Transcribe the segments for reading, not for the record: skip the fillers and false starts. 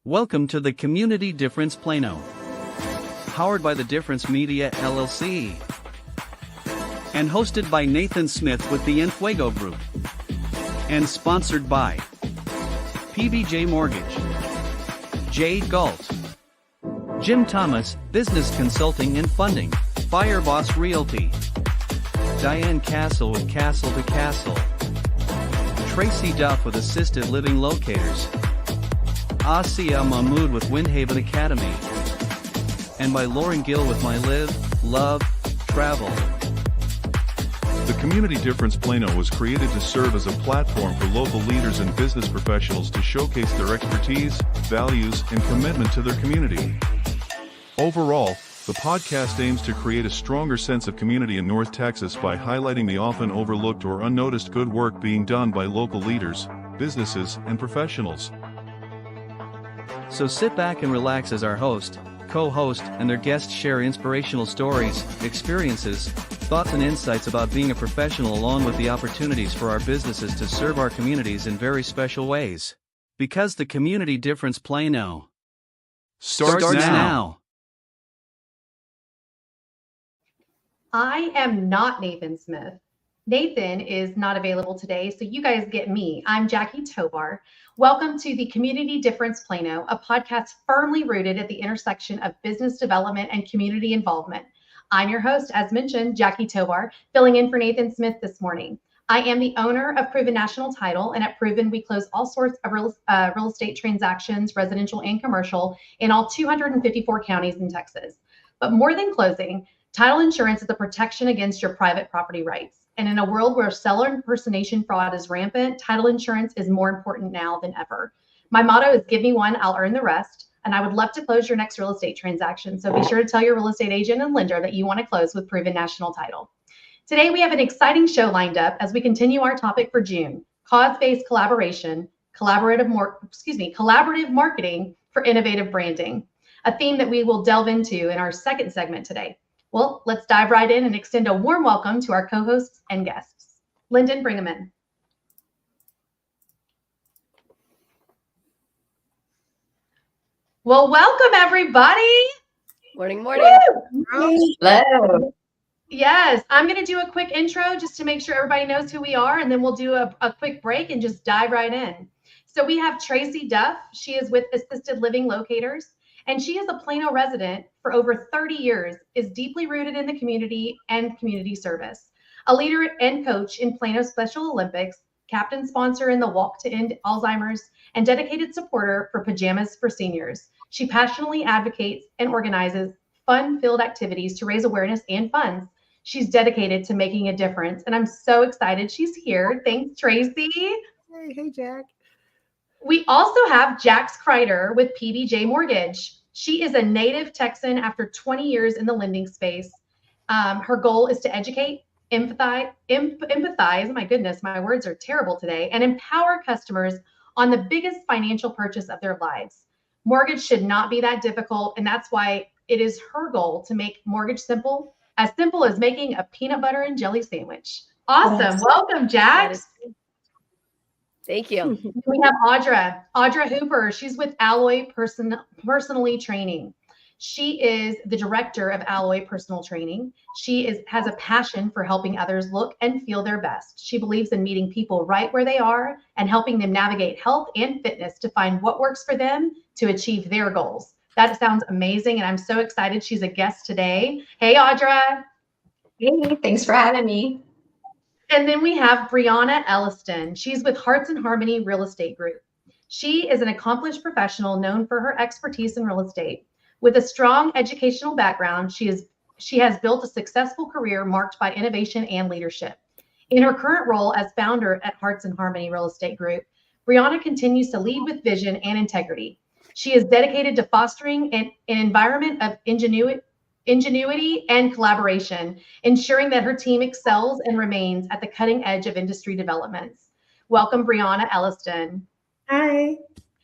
Welcome to the Community Difference Plano. Powered by the Difference Media LLC. And hosted by Nathan Smith with the Enfuego Group. And sponsored by PBJ Mortgage, Jade Galt, Jim Thomas, Business Consulting and Funding, Fireboss Realty, Diane Castle with Castle to Castle, Traci Duff with Assisted Living Locators, Asia Mahmood with Windhaven Academy, and by Lauren Gill with My Live, Love, Travel. The Community Difference Plano was created to serve as a platform for local leaders and business professionals to showcase their expertise, values, and commitment to their community. Overall, the podcast aims to create a stronger sense of community in North Texas by highlighting the often overlooked or unnoticed good work being done by local leaders, businesses, and professionals. So sit back and relax as our host, co-host, and their guests share inspirational stories, experiences, thoughts and insights about being a professional along with the opportunities for our businesses to serve our communities in very special ways. Because the Community Difference Plano starts now. I am not Nathan Smith. Nathan is not available today, so you guys get me. I'm Jackie Tobar. Welcome to the Community Difference Plano, a podcast firmly rooted at the intersection of business development and community involvement. I'm your host, as mentioned, Jackie Tobar, filling in for Nathan Smith this morning. I am the owner of Proven National Title, and at Proven, we close all sorts of real estate transactions, residential and commercial, in all 254 counties in Texas. But more than closing, title insurance is a protection against your private property rights. And in a world where seller impersonation fraud is rampant, title insurance is more important now than ever. My motto is give me one, I'll earn the rest. And I would love to close your next real estate transaction. So be sure to tell your real estate agent and lender that you want to close with Proven National Title. Today, we have an exciting show lined up as we continue our topic for June, cause-based collaboration, collaborative marketing for innovative branding, a theme that we will delve into in our second segment today. Well, let's dive right in and extend a warm welcome to our co-hosts and guests. Lyndon, bring them in. Well, welcome everybody. Morning, morning. Hello. Yes, I'm going to do a quick intro just to make sure everybody knows who we are, and then we'll do a quick break and just dive right in. So we have Traci Duff. She is with Assisted Living Locators, and she is a Plano resident for over 30 years, is deeply rooted in the community and community service. A leader and coach in Plano Special Olympics, captain sponsor in the Walk to End Alzheimer's, and dedicated supporter for Pajamas for Seniors. She passionately advocates and organizes fun-filled activities to raise awareness and funds. She's dedicated to making a difference, and I'm so excited she's here. Thanks, Traci. Hey, Jack. We also have Jacqueline Crider with PBJ Mortgage. She is a native Texan after 20 years in the lending space. Her goal is to educate, empathize, my goodness, my words are terrible today, and empower customers on the biggest financial purchase of their lives. Mortgage should not be that difficult, and that's why it is her goal to make mortgage simple as making a peanut butter and jelly sandwich. Awesome. Yes. Welcome, Jack. Thank you. We have Audra Hooper. She's with Alloy Personally Training. She is the director of Alloy Personal Training. She has a passion for helping others look and feel their best. She believes in meeting people right where they are and helping them navigate health and fitness to find what works for them to achieve their goals. That sounds amazing, and I'm so excited she's a guest today. Hey, Audra. Hey, thanks for having me. And then we have Brianna Elliston. She's with Hearts and Harmony Real Estate Group. She is an accomplished professional known for her expertise in real estate. With a strong educational background, she has built a successful career marked by innovation and leadership. In her current role as founder at Hearts and Harmony Real Estate Group, Brianna continues to lead with vision and integrity. She is dedicated to fostering an environment of ingenuity and collaboration, ensuring that her team excels and remains at the cutting edge of industry developments. Welcome, Brianna Elliston. Hi.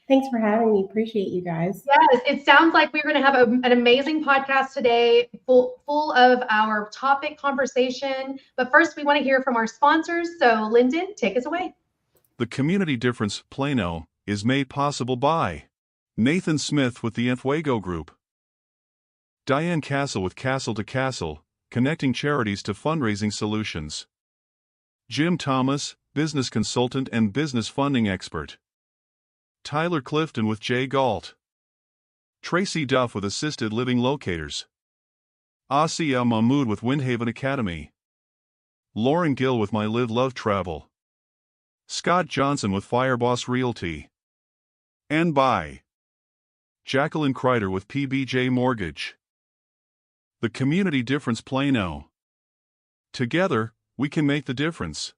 Thanks for having me. Appreciate you guys. Yes, it sounds like we're going to have an amazing podcast today, full of our topic conversation. But first, we want to hear from our sponsors. So, Lyndon, take us away. The Community Difference Plano is made possible by Nathan Smith with the Enfuego Group. Diane Castle with Castle to Castle, connecting charities to fundraising solutions. Jim Thomas, business consultant and business funding expert. Tyler Clifton with Jay Galt. Traci Duff with Assisted Living Locators. Asiya Mahmood with Windhaven Academy. Lauren Gill with My Live Love Travel. Scott Johnson with Fireboss Realty. And by Jacqueline Crider with PBJ Mortgage. The Community Difference Plano. Together, we can make the difference.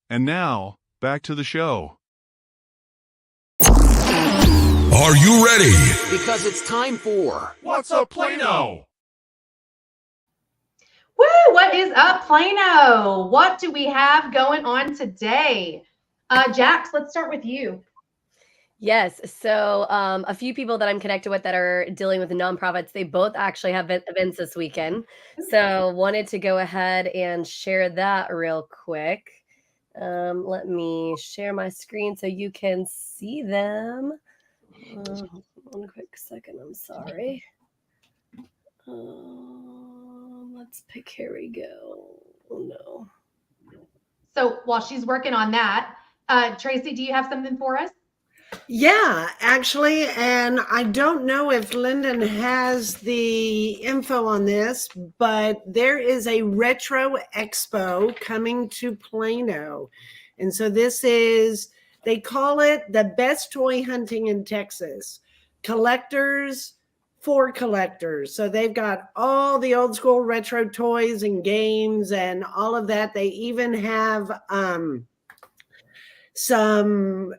And now, back to the show. Are you ready? Because it's time for What's Up Plano? Woo! What is up, Plano? What do we have going on today? Jax, let's start with you. Yes. So a few people that I'm connected with that are dealing with the nonprofits, they both actually have events this weekend. So wanted to go ahead and share that real quick. Let me share my screen so you can see them. One quick second. I'm sorry. Let's pick. Here we go. Oh, no. So while she's working on that, Traci, do you have something for us? Yeah, actually, and I don't know if Lyndon has the info on this, but there is a retro expo coming to Plano. And so this is, they call it the best toy hunting in Texas. Collectors for collectors. So they've got all the old school retro toys and games and all of that. They even have some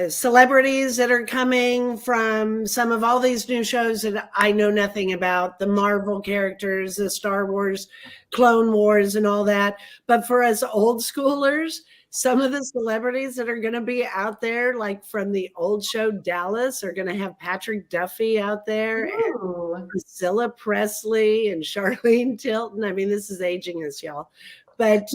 celebrities that are coming from some of all these new shows that I know nothing about, the Marvel characters, the Star Wars, Clone Wars, and all that. But for us old schoolers, some of the celebrities that are going to be out there, like from the old show Dallas, are going to have Patrick Duffy out there, and Priscilla Presley and Charlene Tilton. I mean, this is aging us, y'all. But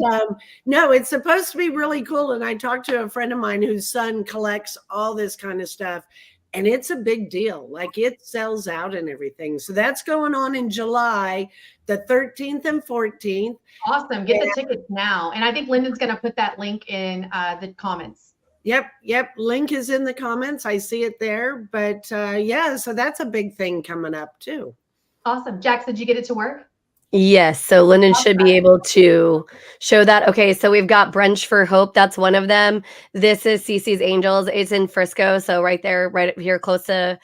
no, it's supposed to be really cool. And I talked to a friend of mine whose son collects all this kind of stuff. And it's a big deal. Like, it sells out and everything. So that's going on in July, the 13th and 14th. Awesome. Get the tickets now. And I think Lyndon's going to put that link in the comments. Yep. Link is in the comments. I see it there. But yeah, so that's a big thing coming up too. Awesome. Jax, did you get it to work? Yes. So Lyndon should be able to show that. Okay. So we've got Brunch for Hope. That's one of them. This is CC's Angels. It's in Frisco. So right there, right here, close to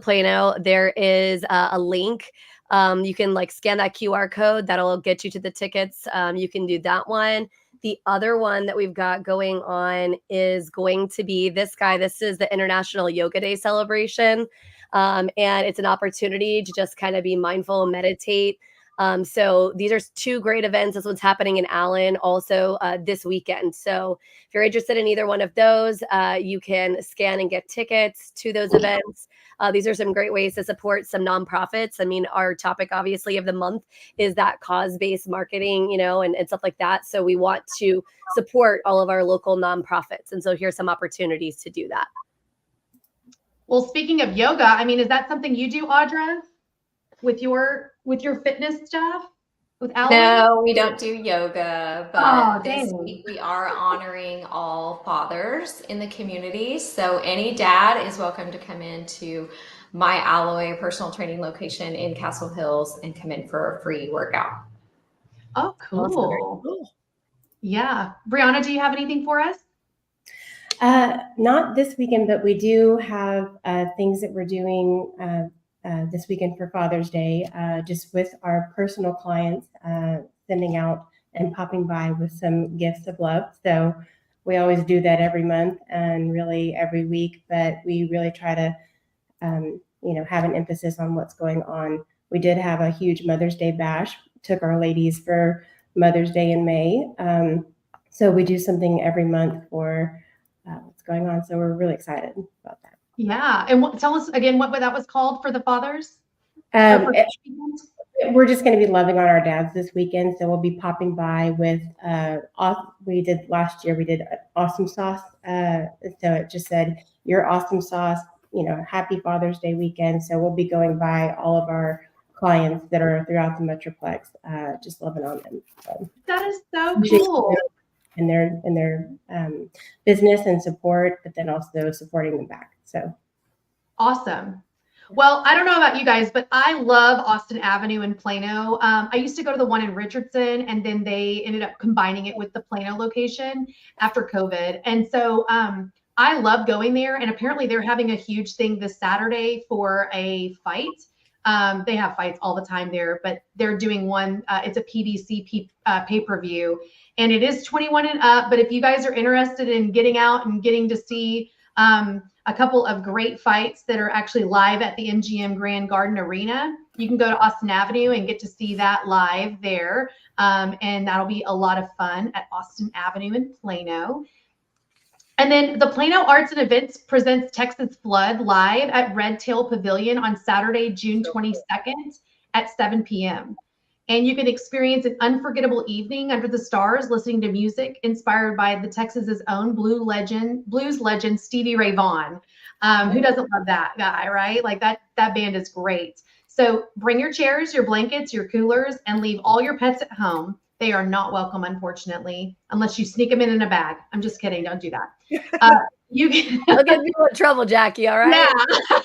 Plano, there is a link. You can like scan that QR code. That'll get you to the tickets. You can do that one. The other one that we've got going on is going to be this guy. This is the International Yoga Day celebration. And it's an opportunity to just kind of be mindful and meditate. So these are two great events. This one's happening in Allen also this weekend. So if you're interested in either one of those, you can scan and get tickets to those events. These are some great ways to support some nonprofits. I mean, our topic obviously of the month is that cause-based marketing, and stuff like that. So we want to support all of our local nonprofits. And so here's some opportunities to do that. Well, speaking of yoga, I mean, is that something you do, Audra? With your fitness stuff with Alan? No, we don't do yoga, but this dang. week we are honoring all fathers in the community. So any dad is welcome to come into my Alloy personal training location in Castle Hills and come in for a free workout. Oh, cool. Yeah. Brianna, do you have anything for us? Not this weekend, but we do have things that we're doing this weekend for Father's Day, just with our personal clients, sending out and popping by with some gifts of love. So we always do that every month and really every week, but we really try to, have an emphasis on what's going on. We did have a huge Mother's Day bash, took our ladies for Mother's Day in May. So we do something every month for what's going on. So we're really excited about that. Yeah. And tell us again what that was called for the fathers? We're just going to be loving on our dads this weekend. So we'll be popping by with, we did last year, we did awesome sauce. So it just said, your awesome sauce happy Father's Day weekend. So we'll be going by all of our clients that are throughout the Metroplex, just loving on them. So, That is so cool. And their business and support, but then also supporting them back. So awesome. Well, I don't know about you guys, but I love Austin Avenue in Plano. I used to go to the one in Richardson, and then they ended up combining it with the Plano location after COVID. And so I love going there. And apparently they're having a huge thing this Saturday for a fight. They have fights all the time there, but they're doing one. It's a PBC pay-per-view, and it is 21 and up. But if you guys are interested in getting out and getting to see a couple of great fights that are actually live at the MGM Grand Garden Arena, you can go to Austin Avenue and get to see that live there. And that'll be a lot of fun at Austin Avenue in Plano. And then the Plano Arts and Events presents Texas Flood live at Red Tail Pavilion on Saturday, June 22nd at 7 p.m. And you can experience an unforgettable evening under the stars, listening to music inspired by the Texas's own blues legend Stevie Ray Vaughan. Who doesn't love that guy, right? Like that band is great. So bring your chairs, your blankets, your coolers, and leave all your pets at home. They are not welcome, unfortunately, unless you sneak them in a bag. I'm just kidding. Don't do that. You can. I'll get people in trouble, Jackie. All right. Yeah.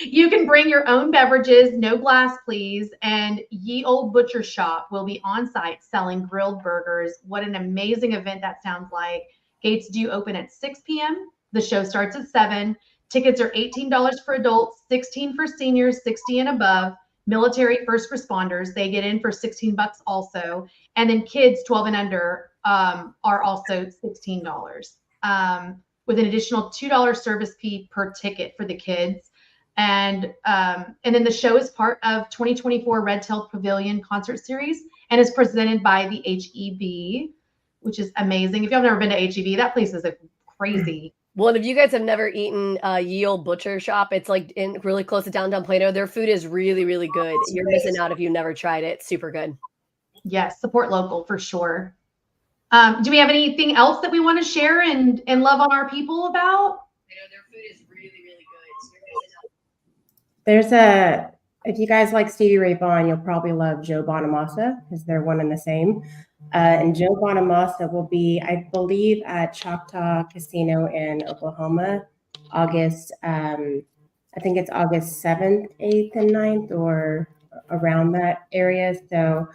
You can bring your own beverages, no glass, please. And Ye Old Butcher Shop will be on site selling grilled burgers. What an amazing event that sounds like. Gates do open at 6 p.m. The show starts at 7. Tickets are $18 for adults, $16 for seniors, 60 and above. Military first responders, they get in for $16 also. And then kids 12 and under are also $16 with an additional $2 service fee per ticket for the kids. And then the show is part of 2024 Red Tail Pavilion concert series and is presented by the HEB, which is amazing. If y'all never been to HEB, that place is crazy. Well, if you guys have never eaten Ye Old Butcher Shop, it's like really close to downtown Plano. Their food is really, really good. You're missing out if you've never tried it. Super good. Yes, support local for sure. Do we have anything else that we want to share and love on our people about? Their food is really, really good. So if you guys like Stevie Ray Vaughan, you'll probably love Joe Bonamassa because they're one and the same. And Joe Bonamassa will be, I believe, at Choctaw Casino in Oklahoma, August, I think it's August 7th, 8th, and 9th, or around that area. So,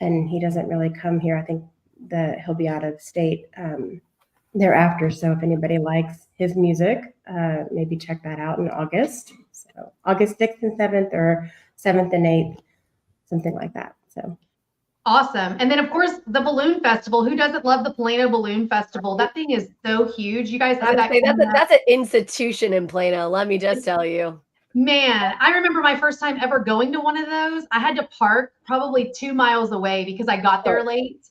and he doesn't really come here. I think that he'll be out of state thereafter. So if anybody likes his music, maybe check that out in August. So August 6th and 7th, or 7th and 8th, something like that. So. Awesome. And then, of course, the Balloon Festival. Who doesn't love the Plano Balloon Festival? That thing is so huge. You guys have that. That's an institution in Plano. Let me just tell you. Man, I remember my first time ever going to one of those. I had to park probably 2 miles away because I got there late.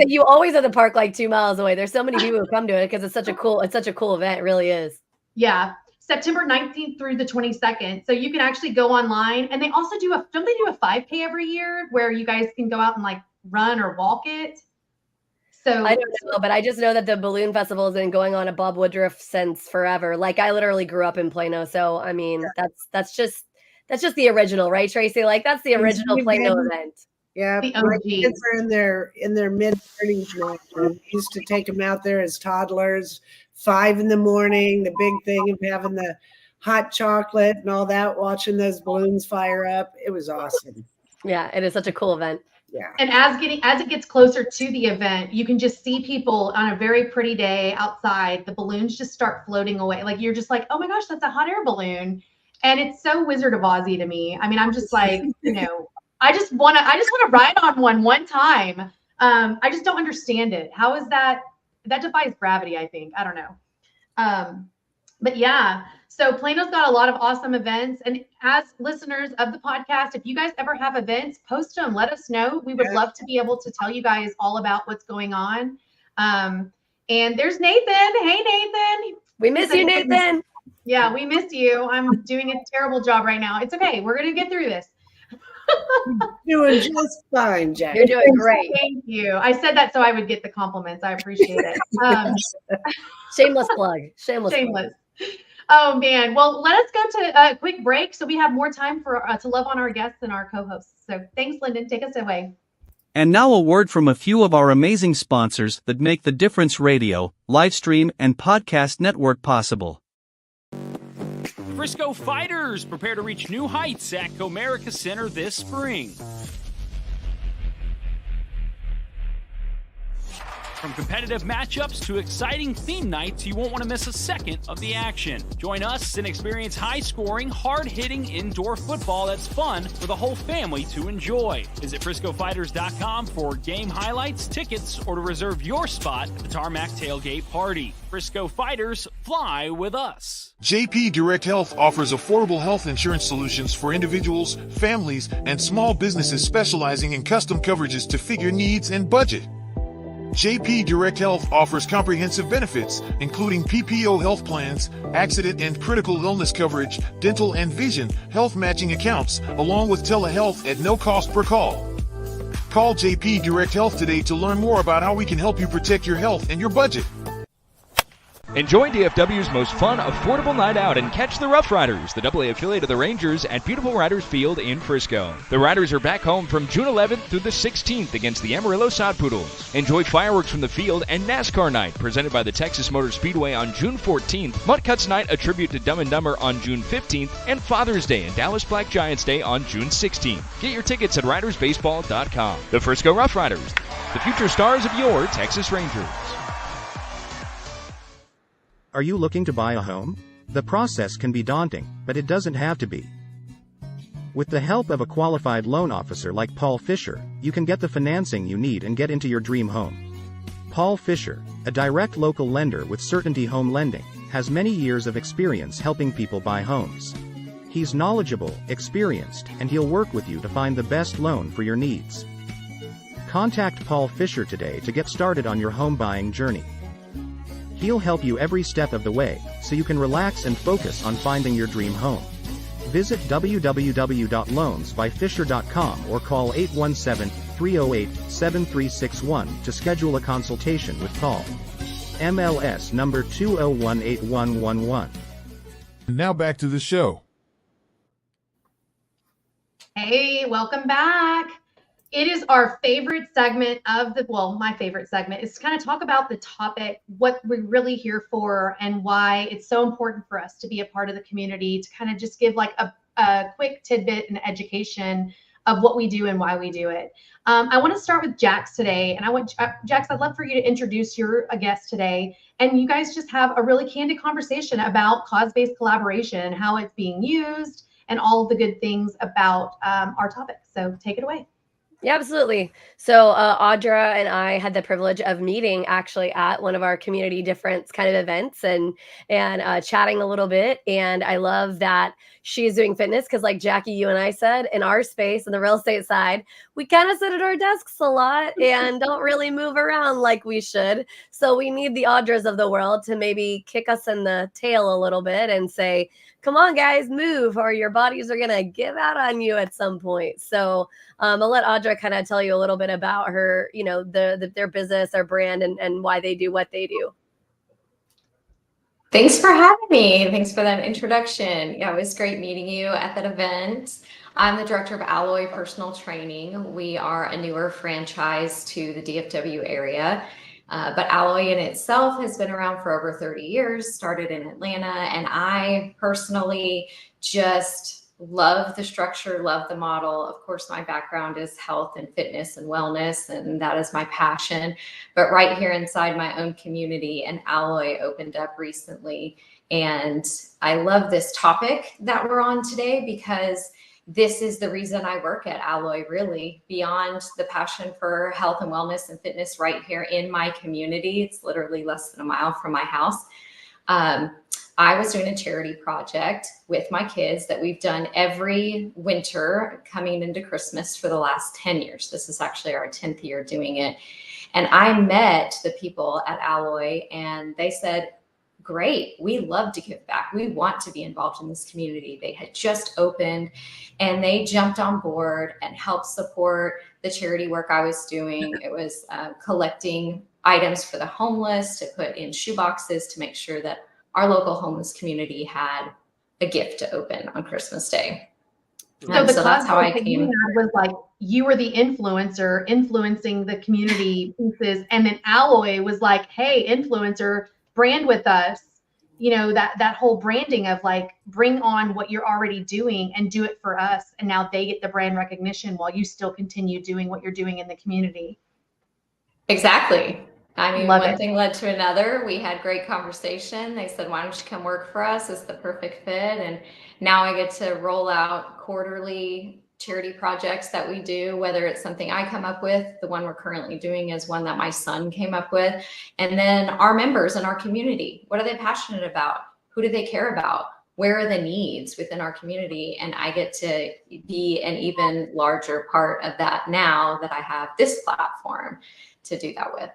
You always have to park like 2 miles away. There's so many people who come to it because it's such a cool event. It really is. Yeah. September 19th through the 22nd. So you can actually go online, and they also don't they do a 5K every year where you guys can go out and like run or walk it? So I don't know, but I just know that the Balloon Festival has been going on at Bob Woodruff since forever. Like I literally grew up in Plano. So I mean, that's just the original, right, Traci? Like that's the original Plano event. Yeah, my kids are in their mid-30s now. We used to take them out there as toddlers, 5 a.m, the big thing of having the hot chocolate and all that, watching those balloons fire up. It was awesome. Yeah, it is such a cool event. Yeah. And as it gets closer to the event, you can just see people on a very pretty day outside. The balloons just start floating away. Like you're just like, oh my gosh, that's a hot air balloon. And it's so Wizard of Ozzy to me. I mean, I'm just like, I just want to ride on one time. I just don't understand it. How is that? That defies gravity, I think. I don't know. But yeah, so Plano's got a lot of awesome events. And as listeners of the podcast, if you guys ever have events, post them. Let us know. We would love to be able to tell you guys all about what's going on. And there's Nathan. Hey, Nathan. We miss you, Nathan. Yeah, we miss you. I'm doing a terrible job right now. It's okay. We're going to get through this. Doing just fine, Jack. You're doing great. Thank you. I said that so I would get the compliments. I appreciate it. Shameless plug. Shameless. Oh man. Well, let us go to a quick break so we have more time for to love on our guests and our co-hosts. So thanks, Lyndon. Take us away. And now a word from a few of our amazing sponsors that make the Difference Radio, live stream, and podcast network possible. Frisco Fighters prepare to reach new heights at Comerica Center this spring. From competitive matchups to exciting theme nights, you won't want to miss a second of the action. Join us and experience high-scoring, hard-hitting indoor football that's fun for the whole family to enjoy. Visit FriscoFighters.com for game highlights, tickets, or to reserve your spot at the Tarmac Tailgate Party. Frisco Fighters, fly with us. JP Direct Health offers affordable health insurance solutions for individuals, families, and small businesses specializing in custom coverages to fit your needs and budget. JP Direct Health offers comprehensive benefits, including PPO health plans, accident and critical illness coverage, dental and vision, health matching accounts, along with telehealth at no cost per call. Call JP Direct Health today to learn more about how we can help you protect your health and your budget. Enjoy DFW's most fun, affordable night out and catch the Rough Riders, the AA affiliate of the Rangers, at Beautiful Riders Field in Frisco. The Riders are back home from June 11th through the 16th against the Amarillo Sod Poodles. Enjoy fireworks from the field and NASCAR night presented by the Texas Motor Speedway on June 14th, Mutt Cuts night, a tribute to Dumb and Dumber on June 15th, and Father's Day and Dallas Black Giants Day on June 16th. Get your tickets at ridersbaseball.com. The Frisco Rough Riders, the future stars of your Texas Rangers. Are you looking to buy a home? The process can be daunting, but it doesn't have to be. With the help of a qualified loan officer like Paul Fisher, you can get the financing you need and get into your dream home. Paul Fisher, a direct local lender with Certainty Home Lending, has many years of experience helping people buy homes. He's knowledgeable, experienced, and he'll work with you to find the best loan for your needs. Contact Paul Fisher today to get started on your home buying journey. He'll help you every step of the way, so you can relax and focus on finding your dream home. Visit www.loansbyfisher.com or call 817-308-7361 to schedule a consultation with Paul. MLS number 2018111. Now back to the show. Hey, welcome back. It is our favorite segment of my favorite segment is to kind of talk about the topic, what we're really here for, and why it's so important for us to be a part of the community, to kind of just give like a quick tidbit and education of what we do and why we do it. I want to start with Jax today, and Jax, I'd love for you to introduce your guest today, and you guys just have a really candid conversation about cause-based collaboration and how it's being used and all of the good things about our topic. So take it away. Yeah, absolutely. So Audra and I had the privilege of meeting actually at one of our community difference kind of events and chatting a little bit. And I love that she's doing fitness because, like Jackie, you and I said, in our space, in the real estate side, we kind of sit at our desks a lot and don't really move around like we should. So we need the Audras of the world to maybe kick us in the tail a little bit and say, come on, guys, move, or your bodies are going to give out on you at some point. So I'll let Audra kind of tell you a little bit about her, their business, their brand, and why they do what they do. Thanks for having me. Thanks for that introduction. Yeah, it was great meeting you at that event. I'm the director of Alloy Personal Training. We are a newer franchise to the DFW area. But Alloy in itself has been around for over 30 years, started in Atlanta, and I personally just love the structure, love the model. Of course, my background is health and fitness and wellness, and that is my passion. But right here inside my own community, an Alloy opened up recently. And I love this topic that we're on today because this is the reason I work at Alloy, really, beyond the passion for health and wellness and fitness right here in my community. It's literally less than a mile from my house. I was doing a charity project with my kids that we've done every winter coming into Christmas for the last 10 years. This is actually our 10th year doing it. And I met the people at Alloy and they said, great, we love to give back. We want to be involved in this community. They had just opened and they jumped on board and helped support the charity work I was doing. It was collecting items for the homeless to put in shoeboxes to make sure that our local homeless community had a gift to open on Christmas Day. So the So that's how I that you came. had was like you were the influencer influencing the community pieces, and then Alloy was like, "Hey, influencer, brand with us." You know, that whole branding of like, bring on what you're already doing and do it for us, and now they get the brand recognition while you still continue doing what you're doing in the community. Exactly. I mean, Love one it. thing led to another. We had great conversation. They said, why don't you come work for us? It's the perfect fit. And now I get to roll out quarterly charity projects that we do, whether it's something I come up with. The one we're currently doing is one that my son came up with. And then our members in our community, what are they passionate about? Who do they care about? Where are the needs within our community? And I get to be an even larger part of that now that I have this platform to do that with.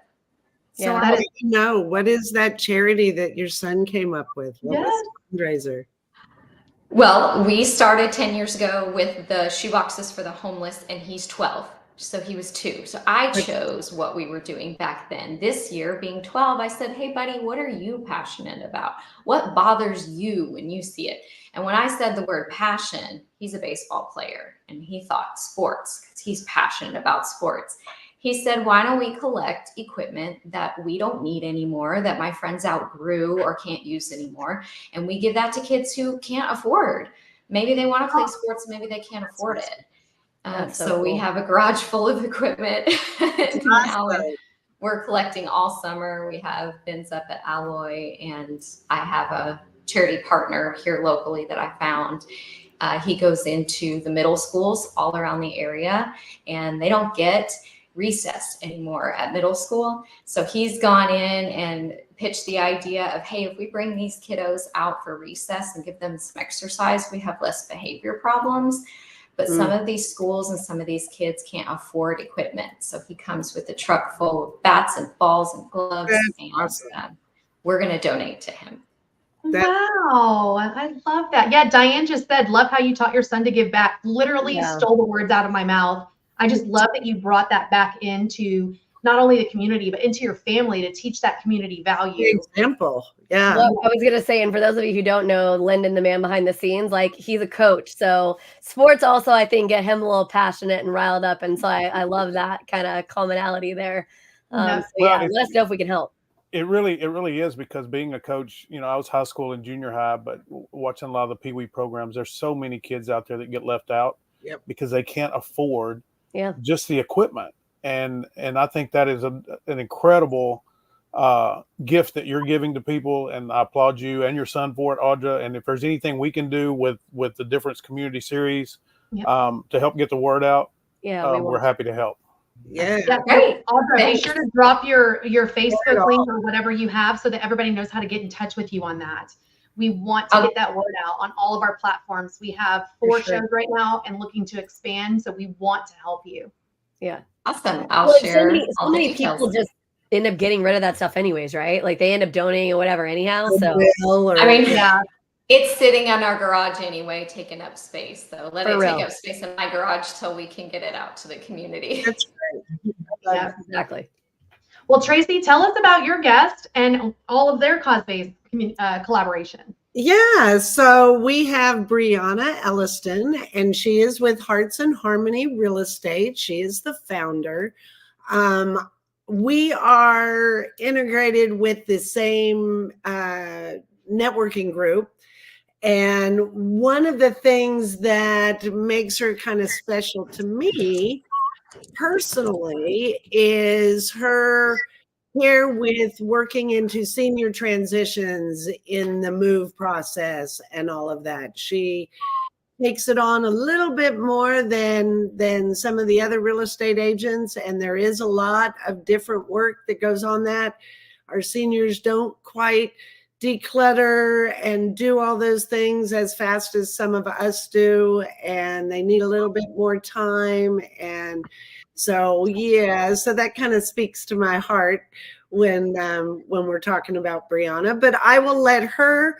So I want to know, what is that charity that your son came up with? What was the fundraiser? Well, we started 10 years ago with the shoeboxes for the homeless, and he's 12. So he was 2. So I chose what we were doing back then. This year, being 12, I said, hey, buddy, what are you passionate about? What bothers you when you see it? And when I said the word passion, he's a baseball player, and he thought sports because he's passionate about sports. He said, why don't we collect equipment that we don't need anymore, that my friends outgrew or can't use anymore, and we give that to kids who can't afford. Maybe they want to play sports, maybe they can't afford it. So we have a garage full of equipment now, and we're collecting all summer. We have bins up at Alloy, and I have a charity partner here locally that I found. He goes into the middle schools all around the area, and they don't get recess anymore at middle school. So he's gone in and pitched the idea of, hey, if we bring these kiddos out for recess and give them some exercise, we have less behavior problems. But some of these schools and some of these kids can't afford equipment. So he comes with a truck full of bats and balls and gloves, and we're going to donate to him. Wow, I love that. Yeah, Diane just said, love how you taught your son to give back. Literally stole the words out of my mouth. I just love that you brought that back into not only the community, but into your family to teach that community value. Example. Yeah. Well, I was going to say, and for those of you who don't know, Lyndon, the man behind the scenes, like he's a coach. So sports also, I think, get him a little passionate and riled up. And so I love that kind of commonality there. So yeah, let us know if we can help. It really is, because being a coach, you know, I was high school and junior high, but watching a lot of the Pee Wee programs, there's so many kids out there that get left out because they can't afford just the equipment. And I think that is an incredible gift that you're giving to people. And I applaud you and your son for it, Audra. And if there's anything we can do with the Difference Community Series to help get the word out, we're happy to help. Yeah, great. Audra, be sure to drop your Facebook link or whatever you have so that everybody knows how to get in touch with you on that. We want to get that word out on all of our platforms. We have 4 shows right now and looking to expand, so we want to help you. Yeah. Awesome. I'll share. So many people just end up getting rid of that stuff anyways, right? Like they end up donating or whatever anyhow. So I mean, it's sitting in our garage anyway, taking up space. So let it take up space in my garage till we can get it out to the community. That's great. Yeah, exactly. Well, Traci, tell us about your guest and all of their cause-based collaboration. Yeah, so we have Brianna Elliston, and she is with Hearts and Harmony Real Estate. She is the founder. We are integrated with the same networking group. And one of the things that makes her kind of special to me personally is her here with working into senior transitions in the move process and all of that. She takes it on a little bit more than some of the other real estate agents, and there is a lot of different work that goes on that. Our seniors don't quite declutter and do all those things as fast as some of us do, and they need a little bit more time. And so so that kind of speaks to my heart when we're talking about Brianna. But I will let her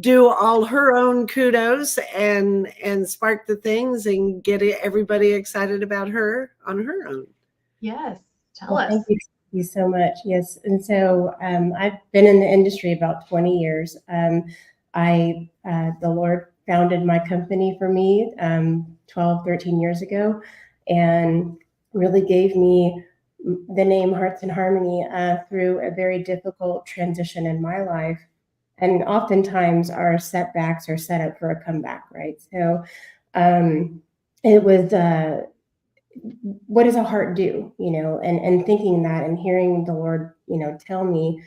do all her own kudos and spark the things and get everybody excited about her on her own. Yes, tell us. you so much. Yes. And so I've been in the industry about 20 years. The Lord founded my company for me 12, 13 years ago, and really gave me the name Hearts in Harmony through a very difficult transition in my life. And oftentimes our setbacks are set up for a comeback, right? So it was, what does a heart do, and thinking that and hearing the Lord, tell me,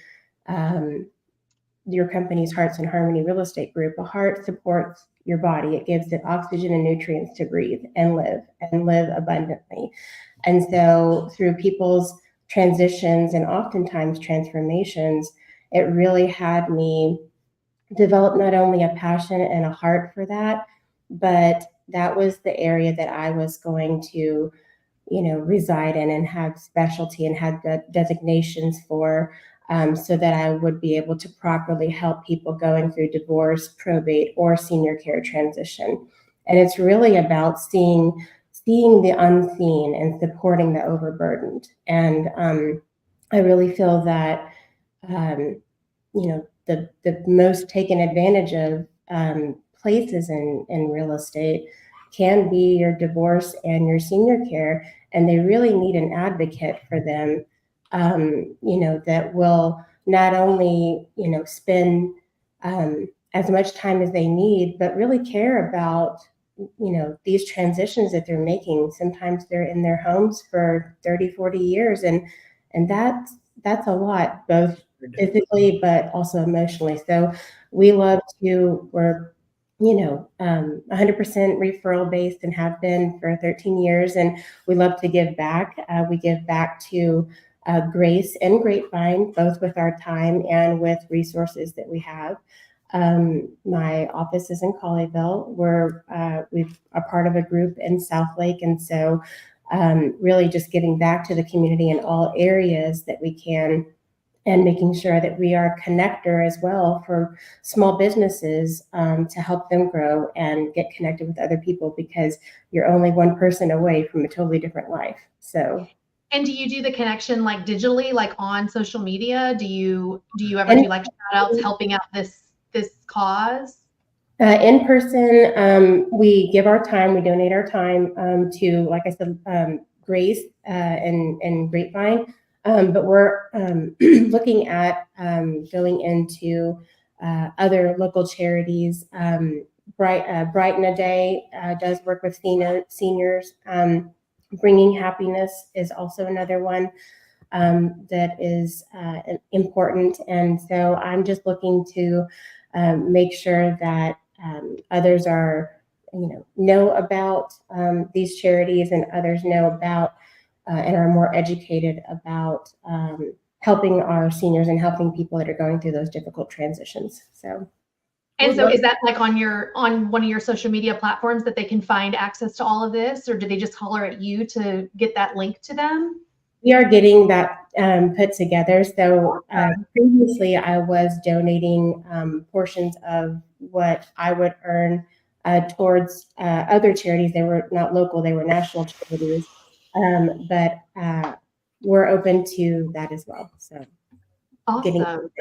your company's Hearts in Harmony Real Estate Group, a heart supports your body. It gives it oxygen and nutrients to breathe and live abundantly. And so through people's transitions and oftentimes transformations, it really had me develop not only a passion and a heart for that, but that was the area that I was going to, reside in and have specialty and had the designations for, so that I would be able to properly help people going through divorce, probate, or senior care transition. And it's really about seeing the unseen and supporting the overburdened. And I really feel that, the most taken advantage of places in real estate can be your divorce and your senior care. And they really need an advocate for them, that will not only, spend as much time as they need, but really care about, these transitions that they're making. Sometimes they're in their homes for 30, 40 years. And that's a lot, both physically, but also emotionally. So we're 100% referral based and have been for 13 years. And we love to give back. We give back to Grace and Grapevine, both with our time and with resources that we have. My office is in Colleyville. We're a part of a group in Southlake. And so really just giving back to the community in all areas that we can, and making sure that we are a connector as well for small businesses to help them grow and get connected with other people, because you're only one person away from a totally different life. So. And do you do the connection like digitally, like on social media? Do you ever do like shout outs helping out this cause? In person, we give our time, we donate our time to, like I said, Grace and Grapevine. But we're looking at going into other local charities. Brighten a Day does work with seniors. Bringing Happiness is also another one that is important. And so I'm just looking to make sure that others are, know about these charities, and others know about and are more educated about helping our seniors and helping people that are going through those difficult transitions. So. And so is that like on one of your social media platforms that they can find access to all of this, or do they just holler at you to get that link to them? We are getting that put together. So previously I was donating portions of what I would earn towards other charities. They were not local, they were national charities. But we're open to that as well. So awesome.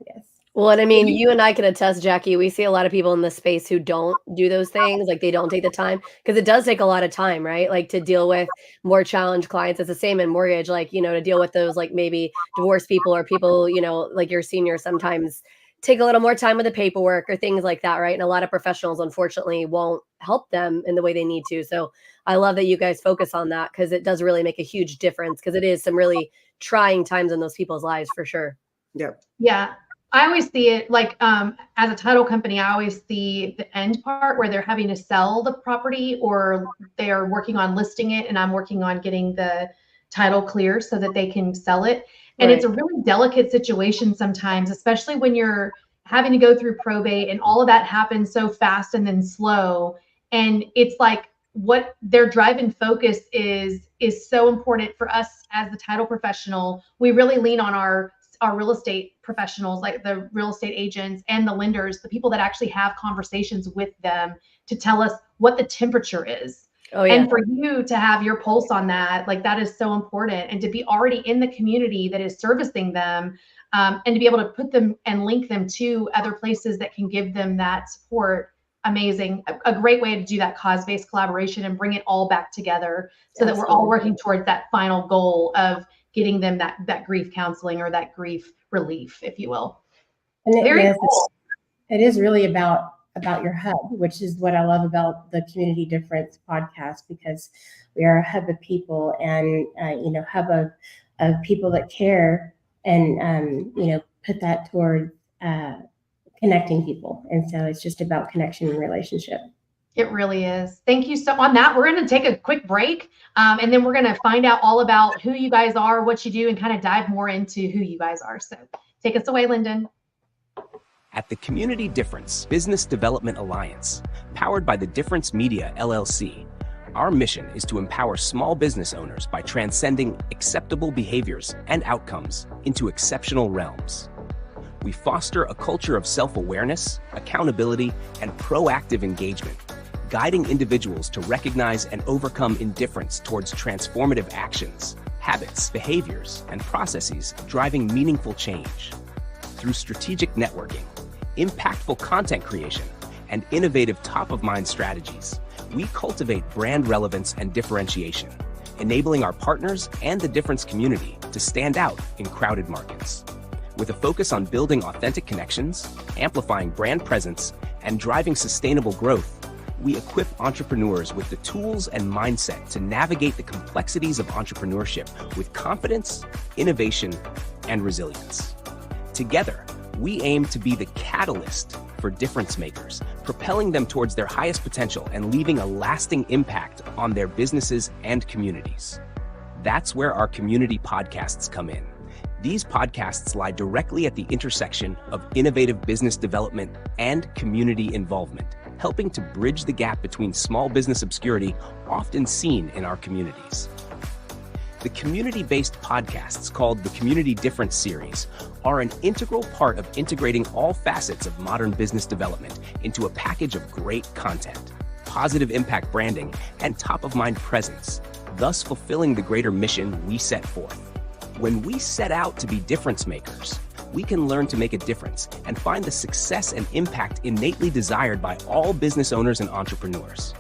Yes. Well, and I mean, you and I can attest, Jackie, we see a lot of people in this space who don't do those things. Like they don't take the time, because it does take a lot of time, right? Like to deal with more challenged clients. It's the same in mortgage, like, to deal with those, like maybe divorced people or people, like your seniors sometimes take a little more time with the paperwork or things like that, right? And a lot of professionals, unfortunately, won't help them in the way they need to. So I love that you guys focus on that, because it does really make a huge difference, because it is some really trying times in those people's lives for sure. Yep. Yeah. I always see it like as a title company, I always see the end part where they're having to sell the property or they're working on listing it, and I'm working on getting the title clear so that they can sell it. And It's a really delicate situation sometimes, especially when you're having to go through probate and all of that happens so fast and then slow. And it's like what their drive and focus is so important for us as the title professional. We really lean on our real estate professionals, like the real estate agents and the lenders, the people that actually have conversations with them to tell us what the temperature is. Oh, yeah. And for you to have your pulse on that, like that is so important. And to be already in the community that is servicing them, and to be able to put them and link them to other places that can give them that support. Amazing. A great way to do that cause-based collaboration and bring it all back together so that we're all working towards that final goal of getting them that grief counseling or that grief relief, if you will. And Very cool. It is really about your hub, which is what I love about the Community Difference podcast, because we are a hub of people and, hub of people that care and, put that toward connecting people. And so it's just about connection and relationship. It really is. Thank you. So on that, we're going to take a quick break, and then we're going to find out all about who you guys are, what you do, and kind of dive more into who you guys are. So take us away, Lyndon. At the Community Difference Business Development Alliance, powered by the Difference Media LLC, our mission is to empower small business owners by transcending acceptable behaviors and outcomes into exceptional realms. We foster a culture of self-awareness, accountability, and proactive engagement, guiding individuals to recognize and overcome indifference towards transformative actions, habits, behaviors, and processes driving meaningful change. Through strategic networking, impactful content creation, and innovative top-of-mind strategies, we cultivate brand relevance and differentiation, enabling our partners and the Difference community to stand out in crowded markets. With a focus on building authentic connections, amplifying brand presence, and driving sustainable growth, we equip entrepreneurs with the tools and mindset to navigate the complexities of entrepreneurship with confidence, innovation, and resilience. Together, we aim to be the catalyst for difference makers, propelling them towards their highest potential and leaving a lasting impact on their businesses and communities. That's where our community podcasts come in. These podcasts lie directly at the intersection of innovative business development and community involvement, helping to bridge the gap between small business obscurity often seen in our communities. The community-based podcasts called the Community Difference Series are an integral part of integrating all facets of modern business development into a package of great content, positive impact branding, and top-of-mind presence, thus fulfilling the greater mission we set forth. When we set out to be difference makers, we can learn to make a difference and find the success and impact innately desired by all business owners and entrepreneurs.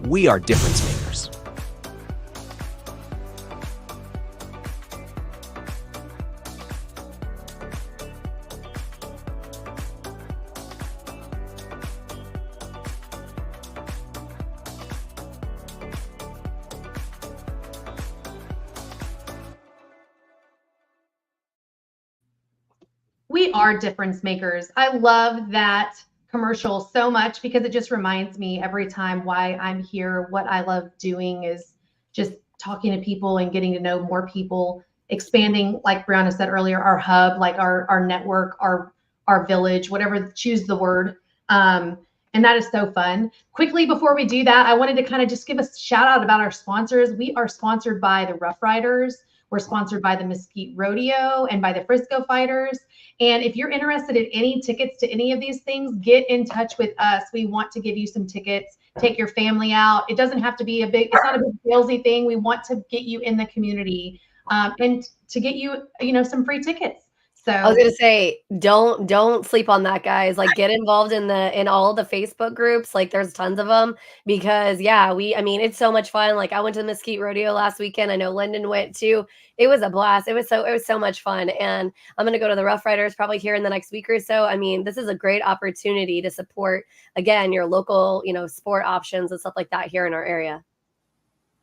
We are difference makers. We are difference makers. I love that commercial so much because it just reminds me every time why I'm here. What I love doing is just talking to people and getting to know more people, expanding, like Brianna said earlier, our hub, like our network, our village, whatever, choose the word. And that is so fun. Quickly, before we do that, I wanted to kind of just give a shout out about our sponsors. We are sponsored by the Rough Riders. We're sponsored by the Mesquite Rodeo and by the Frisco Fighters. And if you're interested in any tickets to any of these things, get in touch with us. We want to give you some tickets, take your family out. It doesn't have to be it's not a big salesy thing. We want to get you in the community and to get you, some free tickets. So I was gonna say, don't sleep on that, guys. Like, get involved in all the Facebook groups. Like, there's tons of them because it's so much fun. Like, I went to the Mesquite Rodeo last weekend. I know Lyndon went too. It was a blast. It was so much fun. And I'm gonna go to the Rough Riders probably here in the next week or so. I mean, this is a great opportunity to support again your local, sport options and stuff like that here in our area.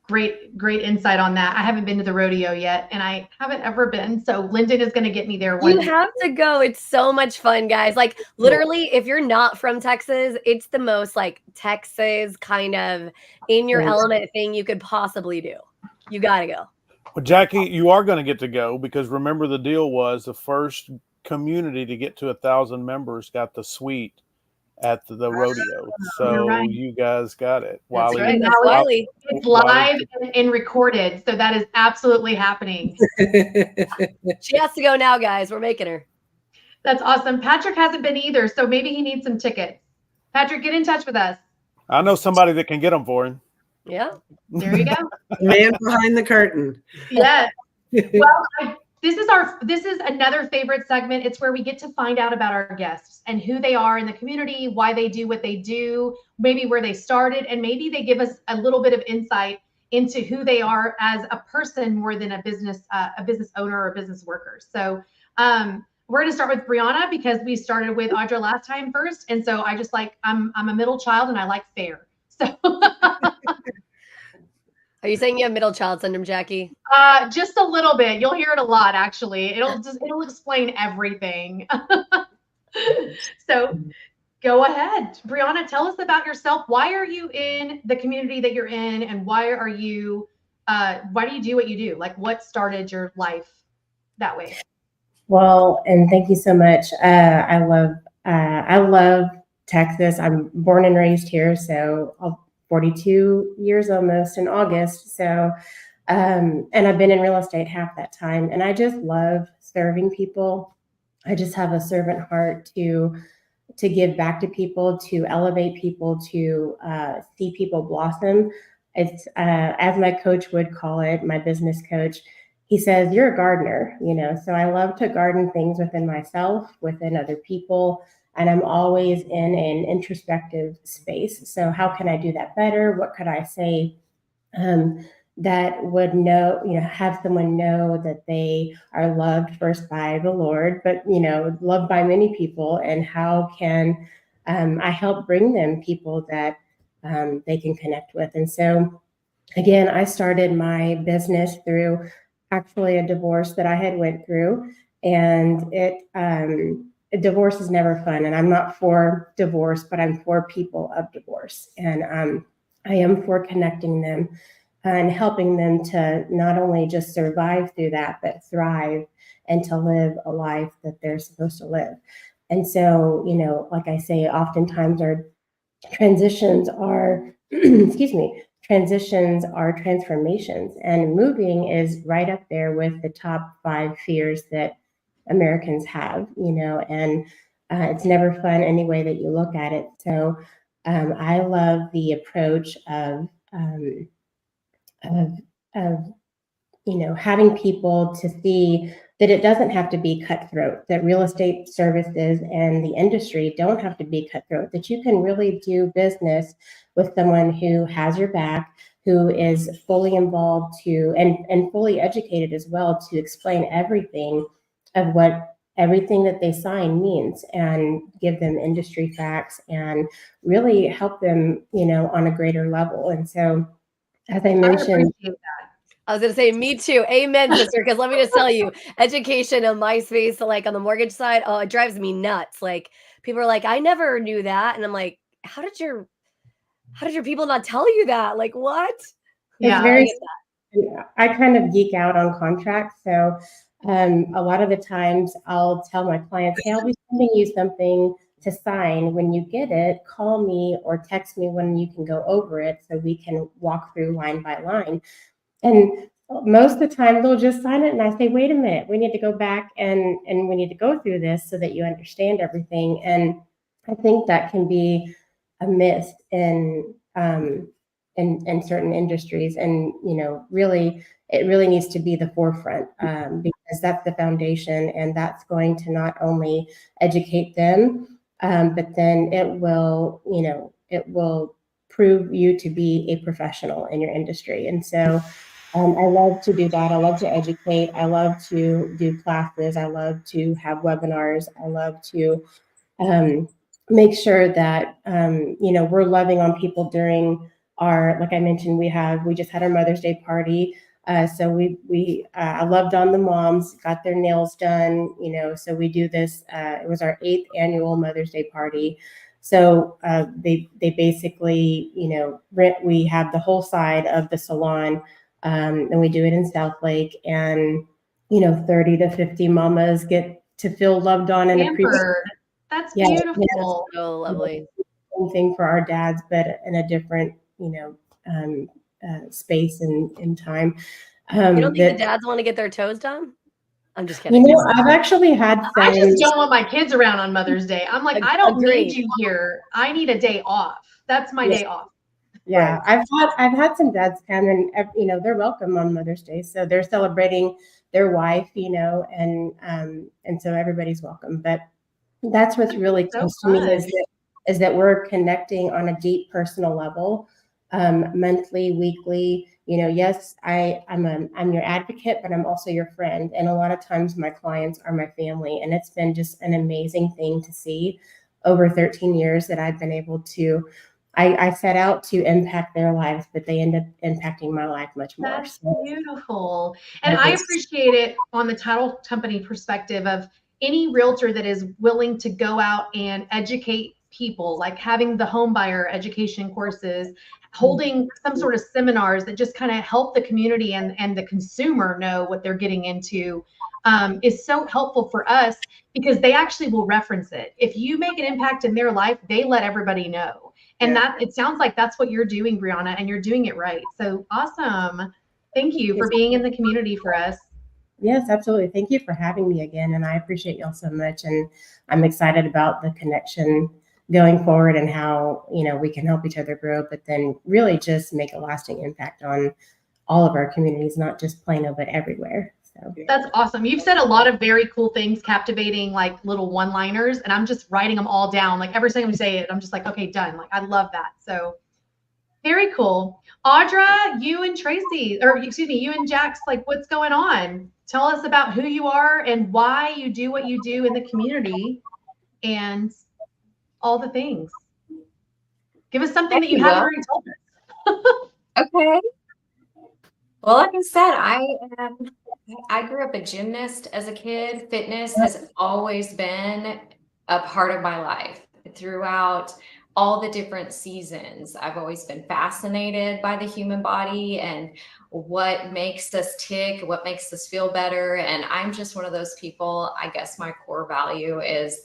Great insight on that. I haven't been to the rodeo yet, and I haven't ever been. So Lyndon is going to get me there. You have to go. It's so much fun, guys. Like, literally, if you're not from Texas, it's the most like Texas kind of in your element thing you could possibly do. You got to go. Well, Jackie, you are going to get to go because remember the deal was the first community to get to 1,000 members got the suite at the rodeo. So right. You guys got it. That's right. That's Wiley. It's live and recorded. So that is absolutely happening. She has to go now, guys. We're making her. That's awesome. Patrick hasn't been either. So maybe he needs some tickets. Patrick, get in touch with us. I know somebody that can get them for him. Yeah. There you go. Man behind the curtain. Yeah. Well, this is another favorite segment. It's where we get to find out about our guests and who they are in the community, why they do what they do, maybe where they started, and maybe they give us a little bit of insight into who they are as a person more than a business owner or a business worker. So we're going to start with Brianna because we started with Audra last time first, and so I just like I'm a middle child and I like fair. So. Are you saying you have middle child syndrome, Jackie? Just a little bit. You'll hear it a lot, actually. It'll explain everything. So go ahead. Brianna, tell us about yourself. Why are you in the community that you're in, and why do you do what you do? Like, what started your life that way? Well, and thank you so much. I love Texas. I'm born and raised here, so I'll 42 years almost in August. So, and I've been in real estate half that time, and I just love serving people. I just have a servant heart to give back to people, to elevate people, to see people blossom. It's as my coach would call it, my business coach. He says, "You're a gardener," So I love to garden things within myself, within other people. And I'm always in an introspective space. So how can I do that better? What could I say that would have someone know that they are loved first by the Lord, but, loved by many people? And how can I help bring them people that they can connect with? And so, again, I started my business through actually a divorce that I had went through. And divorce is never fun, and I'm not for divorce, but I'm for people of divorce. And I am for connecting them and helping them to not only just survive through that, but thrive and to live a life that they're supposed to live. And so, like I say, oftentimes our transitions are, transitions are transformations, and moving is right up there with the top 5 fears that Americans have, and it's never fun any way that you look at it. So I love the approach of having people to see that it doesn't have to be cutthroat, that real estate services and the industry don't have to be cutthroat, that you can really do business with someone who has your back, who is fully involved and fully educated as well to explain everything of what everything that they sign means, and give them industry facts and really help them, on a greater level. And so, as I mentioned, I was going to say, me too. Amen, sister. Because let me just tell you, education in my space, like on the mortgage side, it drives me nuts. Like, people are like, I never knew that. And I'm like, how did your people not tell you that? Like, what? Yeah, I kind of geek out on contracts. So a lot of the times I'll tell my clients, hey, I'll be sending you something to sign. When you get it, call me or text me when you can go over it so we can walk through line by line. And most of the time they'll just sign it. And I say, wait a minute, we need to go back and we need to go through this so that you understand everything. And I think that can be a miss in certain industries. And, really, it really needs to be the forefront because that's the foundation, and that's going to not only educate them, but then it will prove you to be a professional in your industry. And so I love to do that. I love to educate. I love to do classes. I love to have webinars. I love to make sure that, we're loving on people during our, like I mentioned, we just had our Mother's Day party. So I loved on the moms, got their nails done, so we do this, it was our 8th annual Mother's Day party. So they basically, we have the whole side of the salon, and we do it in South Lake, and, 30 to 50 mamas get to feel loved on and appreciated. That's beautiful. That's so lovely. Same thing for our dads, but in a different, space and time. You don't think the dads want to get their toes done? I'm just kidding. You know, I've actually had friends. I just don't want my kids around on Mother's Day. I'm like, I don't need you here. I need a day off. That's my day off. Yeah, I've had some dads come and you know they're welcome on Mother's Day, so they're celebrating their wife, you know, and so everybody's welcome. But that's what's really close to me is that we're connecting on a deep personal level, monthly, weekly. You know, yes, I'm your advocate, but I'm also your friend, and a lot of times my clients are my family, and it's been just an amazing thing to see over 13 years that I've been able to. I set out to impact their lives, but they end up impacting my life much more. That's beautiful. And I appreciate it on the title company perspective of any realtor that is willing to go out and educate people, like having the home buyer education courses, holding some sort of seminars that just kind of help the community and the consumer know what they're getting into, is so helpful for us because they actually will reference it. If you make an impact in their life, they let everybody know. And that it sounds like that's what you're doing, Brianna, and you're doing it right. So awesome. Thank you for being in the community for us. Yes, absolutely. Thank you for having me again. And I appreciate y'all so much. And I'm excited about the connection going forward and how, you know, we can help each other grow, but then really just make a lasting impact on all of our communities, not just Plano, but everywhere. So that's awesome. You've said a lot of very cool things, captivating, like little one-liners, and I'm just writing them all down. Like every time you say it, I'm just like, okay, done. Like I love that. So very cool. Audra, you and Traci, or excuse me, you and Jax, like what's going on? Tell us about who you are and why you do what you do in the community and all the things. Give us something that you haven't already told us. Okay. Well, like I said, I grew up a gymnast as a kid. Fitness has always been a part of my life throughout all the different seasons. I've always been fascinated by the human body and what makes us tick, what makes us feel better. And I'm just one of those people, I guess my core value is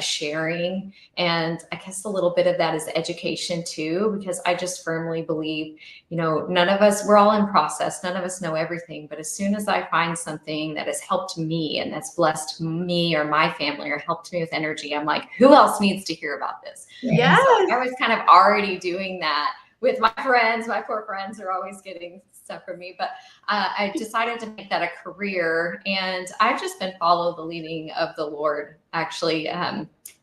sharing. And I guess a little bit of that is education too, because I just firmly believe, you know, none of us, we're all in process. None of us know everything. But as soon as I find something that has helped me and that's blessed me or my family or helped me with energy, I'm like, who else needs to hear about this? Yes. So I was kind of already doing that with my friends. My poor friends are always getting stuff from me, but I decided to make that a career, and I've just been follow the leading of the Lord actually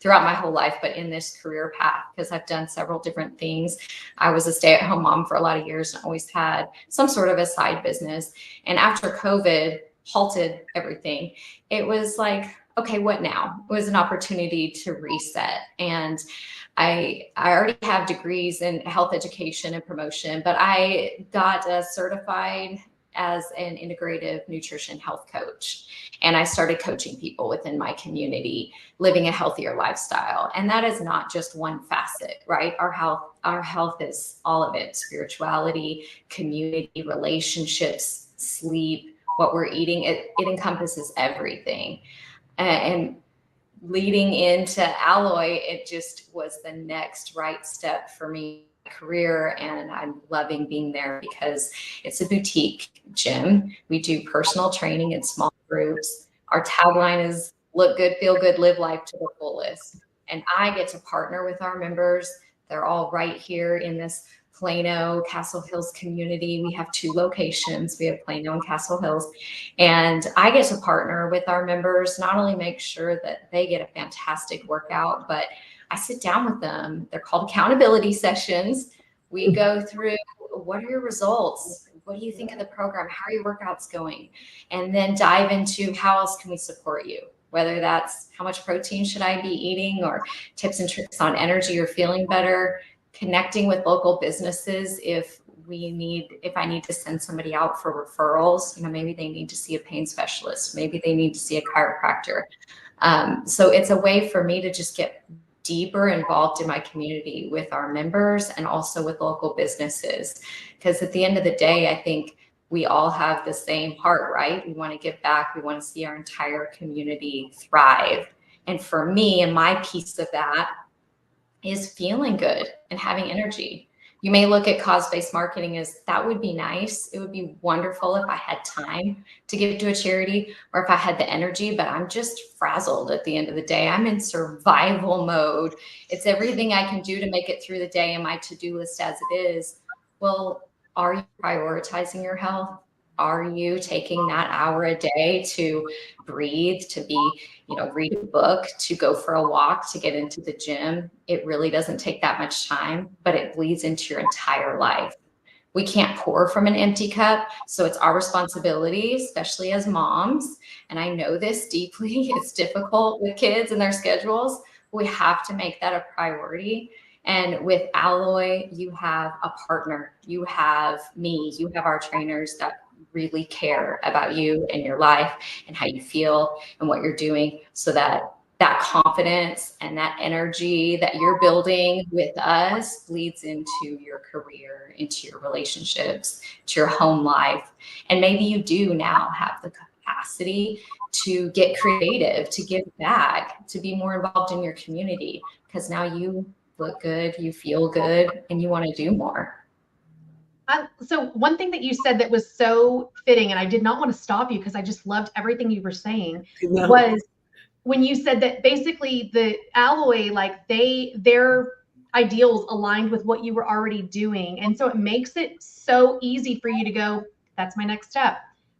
throughout my whole life, but in this career path, because I've done several different things. I was a stay-at-home mom for a lot of years and always had some sort of a side business. And after COVID halted everything, it was like, okay, what now? It was an opportunity to reset. And I already have degrees in health education and promotion, but I got certified as an integrative nutrition health coach. And I started coaching people within my community, living a healthier lifestyle. And that is not just one facet, right? Our health is all of it: spirituality, community, relationships, sleep, what we're eating. It encompasses everything. And leading into Alloy, it just was the next right step for me career, and I'm loving being there because it's a boutique gym. We do personal training in small groups. Our tagline is look good, feel good, live life to the fullest. And I get to partner with our members. They're all right here in this Plano, Castle Hills community. We have 2 locations. We have Plano and Castle Hills. And I get to partner with our members, not only make sure that they get a fantastic workout, but I sit down with them. They're called accountability sessions. We go through, what are your results? What do you think of the program? How are your workouts going? And then dive into how else can we support you? Whether that's how much protein should I be eating, or tips and tricks on energy or feeling better, connecting with local businesses if I need to send somebody out for referrals. You know, maybe they need to see a pain specialist, maybe they need to see a chiropractor. So it's a way for me to just get deeper involved in my community with our members and also with local businesses. Because at the end of the day, I think we all have the same heart, right? We want to give back. We want to see our entire community thrive. And for me, and my piece of that is feeling good and having energy. You may look at cause-based marketing as that would be nice. It would be wonderful if I had time to give to a charity or if I had the energy, but I'm just frazzled at the end of the day. I'm in survival mode. It's everything I can do to make it through the day and my to-do list as it is. Well, are you prioritizing your health? Are you taking that hour a day to breathe, to be, read a book, to go for a walk, to get into the gym? It really doesn't take that much time, but it bleeds into your entire life. We can't pour from an empty cup. So it's our responsibility, especially as moms. And I know this deeply. It's difficult with kids and their schedules. We have to make that a priority. And with Alloy, you have a partner. You have me. You have our trainers that really care about you and your life and how you feel and what you're doing, so that that confidence and that energy that you're building with us bleeds into your career, into your relationships, to your home life. And maybe you do now have the capacity to get creative, to give back, to be more involved in your community, because now you look good, you feel good, and you want to do more. So one thing that you said that was so fitting, and I did not want to stop you because I just loved everything you were saying, was when you said that basically the Alloy, like their ideals aligned with what you were already doing. And so it makes it so easy for you to go, that's my next step.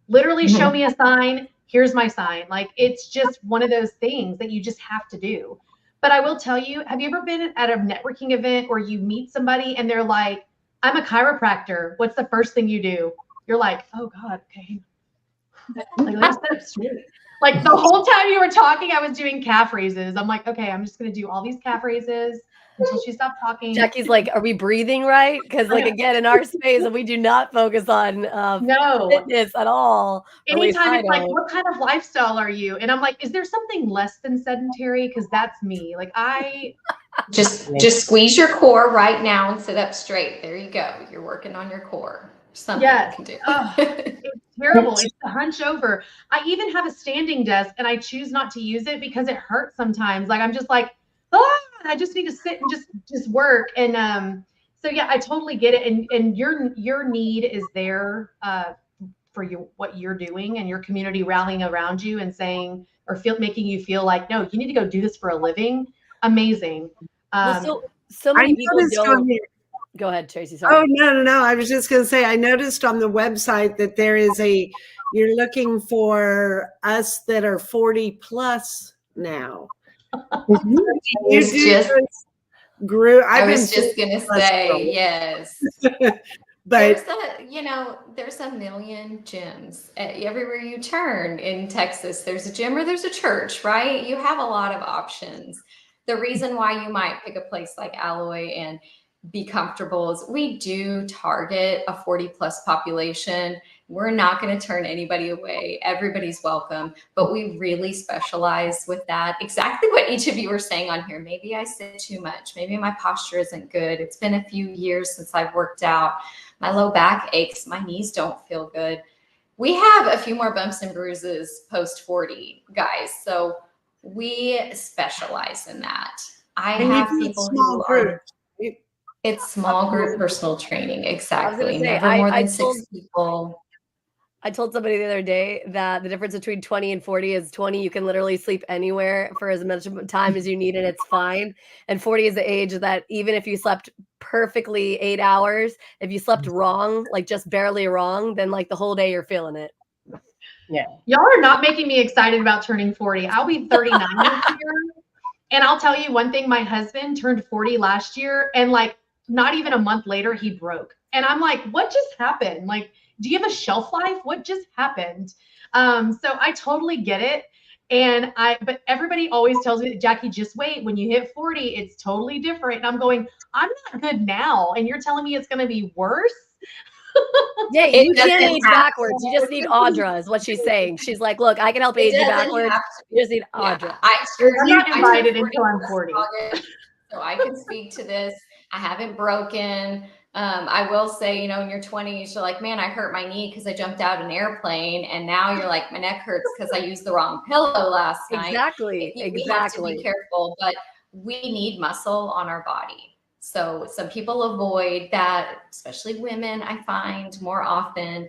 Literally show me a sign. Here's my sign. Like, it's just one of those things that you just have to do. But I will tell you, have you ever been at a networking event or you meet somebody and they're like, I'm a chiropractor. What's the first thing you do? You're like, oh God, okay. Like the whole time you were talking, I was doing calf raises. I'm like, okay, I'm just going to do all these calf raises until she stopped talking. Jackie's like, are we breathing right? Because like, again, in our space, we do not focus on fitness at all. Anytime it's like, what kind of lifestyle are you? And I'm like, is there something less than sedentary? Because that's me. Like Just squeeze your core right now and sit up straight. There you go. You're working on your core. Something you can do. It's terrible. It's the hunch over. I even have a standing desk and I choose not to use it because it hurts sometimes. Like I'm just like, I just need to sit and just work. And so yeah, I totally get it. And your need is there for what you're doing and your community rallying around you and saying or making you feel like, no, you need to go do this for a living. Amazing. So many people don't. Go ahead, Traci. Sorry. Oh, no. I was just going to say, I noticed on the website that there is you're looking for us that are 40 plus now. I was just going to say, yes. But there's a million gyms everywhere you turn in Texas. There's a gym or there's a church, right? You have a lot of options. The reason why you might pick a place like Alloy and be comfortable is we do target a 40 plus population. We're not going to turn anybody away. Everybody's welcome, but we really specialize with that. Exactly what each of you were saying on here. Maybe I sit too much. Maybe my posture isn't good. It's been a few years since I've worked out. My low back aches. My knees don't feel good. We have a few more bumps and bruises post 40, guys. So we specialize in that. I have people who are. It's small group personal training. Exactly. Never more than 6 people. I told somebody the other day that the difference between 20 and 40 is 20. You can literally sleep anywhere for as much time as you need and it's fine. And 40 is the age that even if you slept perfectly 8 hours, if you slept wrong, like just barely wrong, then like the whole day you're feeling it. Yeah. Y'all are not making me excited about turning 40. I'll be 39 this year. And I'll tell you one thing, my husband turned 40 last year and like not even a month later, he broke. And I'm like, what just happened? Like, do you have a shelf life? What just happened? So I totally get it. But everybody always tells me, Jackie, just wait. When you hit 40, it's totally different. And I'm going, I'm not good now. And you're telling me it's going to be worse? Yeah, you can't age backwards. You just need Audra, is what she's saying. She's like, look, I can help age you backwards. You just need Audra. You're not invited until I'm 40. So I can speak to this. I haven't broken. I will say, in your 20s, you're like, man, I hurt my knee because I jumped out an airplane. And now you're like, my neck hurts because I used the wrong pillow last night. Exactly. We have to be careful, but we need muscle on our body. So some people avoid that, especially women, I find more often.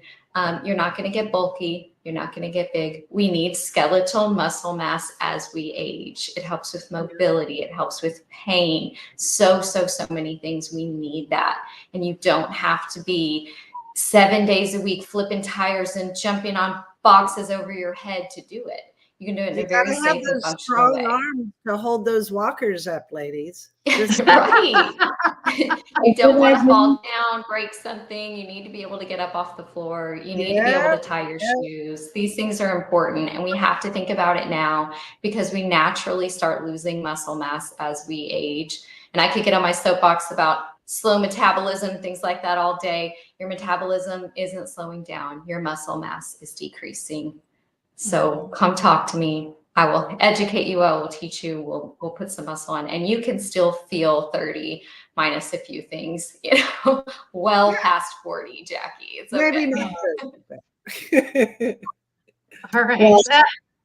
You're not going to get bulky. You're not going to get big. We need skeletal muscle mass as we age. It helps with mobility. It helps with pain. So many things. We need that. And you don't have to be 7 days a week flipping tires and jumping on boxes over your head to do it. You can do it in a very safe and functional way. Strong arms to hold those walkers up, ladies. Right. You don't want to fall down, break something. You need to be able to get up off the floor. You need to be able to tie your shoes. These things are important, and we have to think about it now because we naturally start losing muscle mass as we age. And I could get on my soapbox about slow metabolism, things like that all day. Your metabolism isn't slowing down. Your muscle mass is decreasing. So come talk to me. I will educate you. I will teach you. We'll put some muscle on, and you can still feel 30 minus a few things, well past 40, Jackie. It's okay. Maybe not. All right.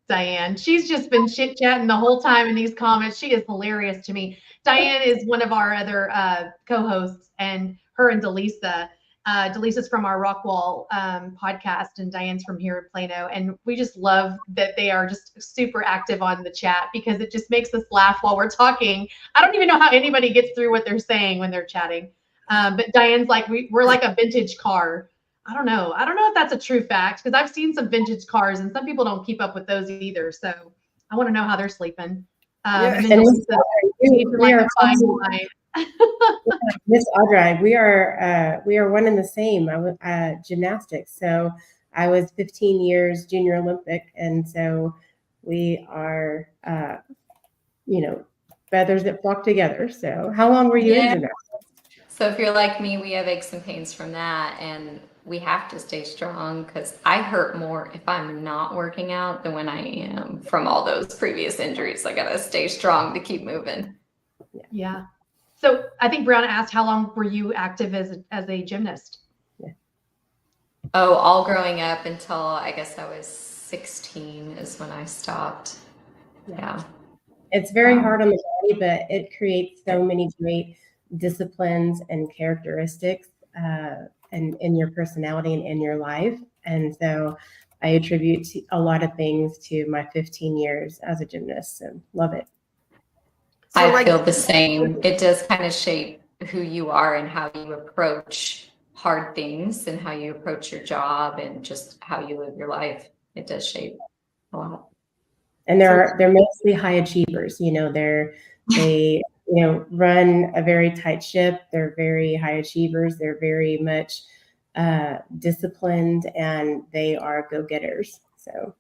Diane, she's just been chit-chatting the whole time in these comments. She is hilarious to me. Diane is one of our other co-hosts, and her and Delisa. Delisa's from our Rockwall podcast, and Diane's from here in Plano. And we just love that they are just super active on the chat because it just makes us laugh while we're talking. I don't even know how anybody gets through what they're saying when they're chatting. But Diane's like, we're like a vintage car. I don't know if that's a true fact because I've seen some vintage cars and some people don't keep up with those either. So I want to know how they're sleeping. And then Miss Audra, we are one and the same. I was gymnastics, so I was 15 years junior Olympic, and so we are, feathers that flock together. So, how long were you in gymnastics? So, if you're like me, we have aches and pains from that, and we have to stay strong because I hurt more if I'm not working out than when I am from all those previous injuries. I gotta stay strong to keep moving. Yeah. So I think Brianna asked, how long were you active as a gymnast? Yeah. Oh, all growing up until I guess I was 16 is when I stopped. Yeah. It's very hard on the body, but it creates so many great disciplines and characteristics in your personality and in your life. And so I attribute a lot of things to my 15 years as a gymnast. So love it. So I feel the same. It does kind of shape who you are and how you approach hard things and how you approach your job and just how you live your life. It does shape a lot. And they're mostly high achievers. They run a very tight ship. They're very high achievers. They're very much disciplined, and they are go-getters. So.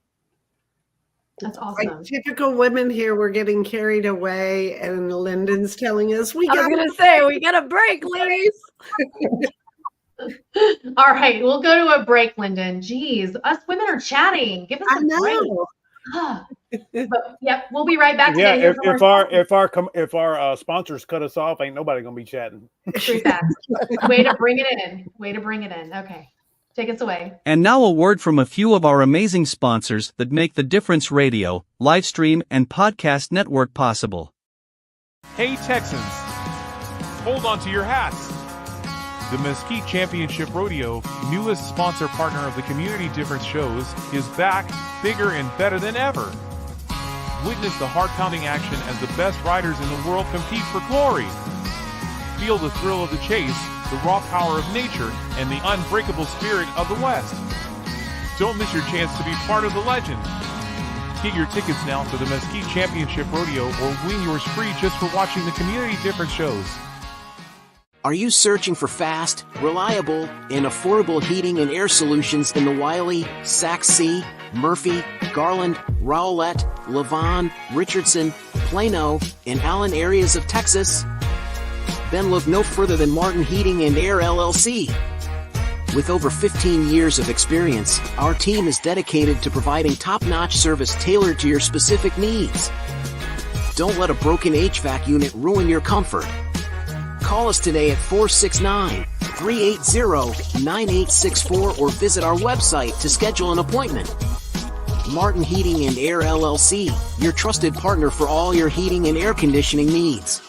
That's awesome. Like typical women here, we're getting carried away, and Lyndon's telling us we got a break, ladies. All right, we'll go to a break, Lyndon. Jeez, us women are chatting. Give us a break. But yeah, we'll be right back. Yeah, if our sponsors cut us off, ain't nobody gonna be chatting. True that. Way to bring it in. Okay. Take us away. And now a word from a few of our amazing sponsors that make the Difference Radio, live stream, and podcast network possible. Hey Texans, hold on to your hats. The Mesquite Championship Rodeo, newest sponsor partner of the Community Difference shows, is back, bigger and better than ever. Witness the heart-pounding action as the best riders in the world compete for glory. Feel the thrill of the chase, the raw power of nature, and the unbreakable spirit of the West. Don't miss your chance to be part of the legend. Get your tickets now for the Mesquite Championship Rodeo or win yours free just for watching the Community Difference shows. Are you searching for fast, reliable, and affordable heating and air solutions in the Wiley, Sac C, Murphy, Garland, Rowlett, Lavon, Richardson, Plano, and Allen areas of Texas? Then look no further than Martin Heating and Air LLC. With over 15 years of experience, our team is dedicated to providing top-notch service tailored to your specific needs. Don't let a broken HVAC unit ruin your comfort. Call us today at 469-380-9864 or visit our website to schedule an appointment. Martin Heating and Air LLC, your trusted partner for all your heating and air conditioning needs.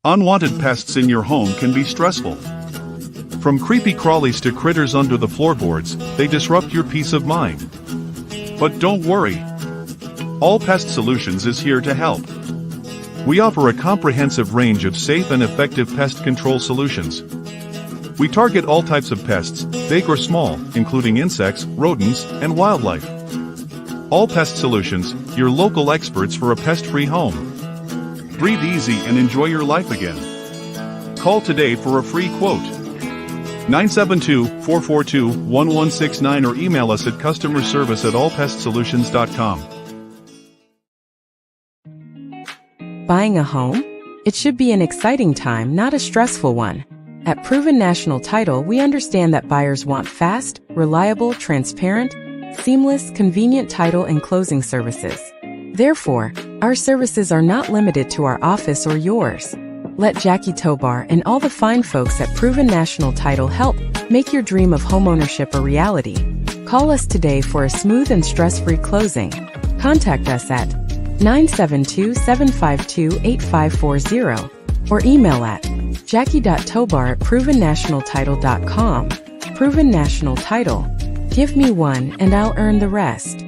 Unwanted pests in your home can be stressful. From creepy crawlies to critters under the floorboards, they disrupt your peace of mind. But don't worry. All Pest Solutions is here to help. We offer a comprehensive range of safe and effective pest control solutions. We target all types of pests, big or small, including insects, rodents, and wildlife. All Pest Solutions, your local experts for a pest-free home. Breathe easy and enjoy your life again. Call today for a free quote. 972-442-1169 or email us at customerservice@allpestsolutions.com. Buying a home? It should be an exciting time, not a stressful one. At Proven National Title, we understand that buyers want fast, reliable, transparent, seamless, convenient title and closing services. Therefore, our services are not limited to our office or yours. Let Jackie Tobar and all the fine folks at Proven National Title help make your dream of homeownership a reality. Call us today for a smooth and stress-free closing. Contact us at 972-752-8540 or email at jackie.tobar@provennationaltitle.com. Proven National Title. Give me one and I'll earn the rest.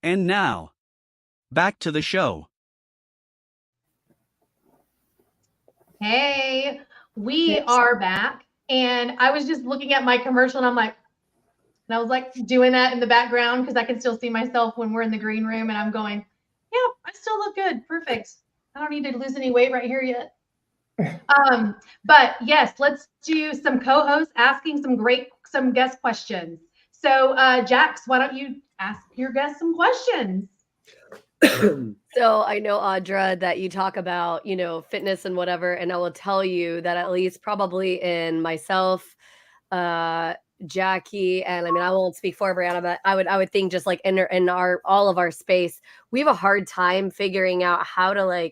And now, back to the show. Hey, we are back. And I was just looking at my commercial and I was like doing that in the background because I can still see myself when we're in the green room and I'm going, yeah, I still look good. Perfect. I don't need to lose any weight right here yet. But yes, let's do some co-hosts asking some guest questions. So Jax, why don't you ask your guests some questions? So I know, Audra, that you talk about, fitness and whatever, and I will tell you that at least probably in myself, Jackie, and I won't speak for Brianna, but I would think just like in all of our space, we have a hard time figuring out how to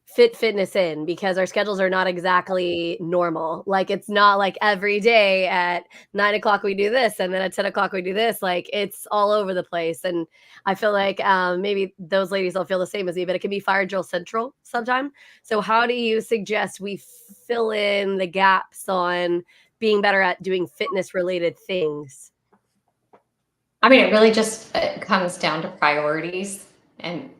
fit fitness in because our schedules are not exactly normal. Like it's not like every day at 9 o'clock we do this and then at 10 o'clock we do this. Like it's all over the place. And I feel like maybe those ladies don't feel the same as me, but it can be fire drill central sometime. So how do you suggest we fill in the gaps on being better at doing fitness related things? It really just comes down to priorities, and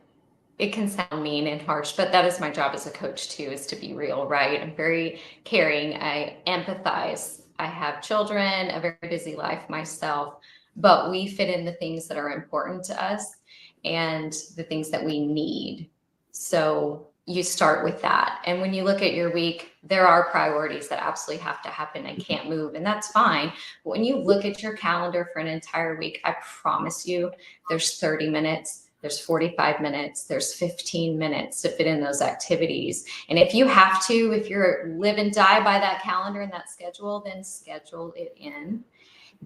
it can sound mean and harsh, but that is my job as a coach too, is to be real, right? I'm very caring. I empathize. I have children, a very busy life myself, but we fit in the things that are important to us and the things that we need. So you start with that. And when you look at your week, there are priorities that absolutely have to happen and can't move, and that's fine. But when you look at your calendar for an entire week, I promise you there's 30 minutes. There's 45 minutes, there's 15 minutes to fit in those activities. And if you have to, if you're live and die by that calendar and that schedule, then schedule it in.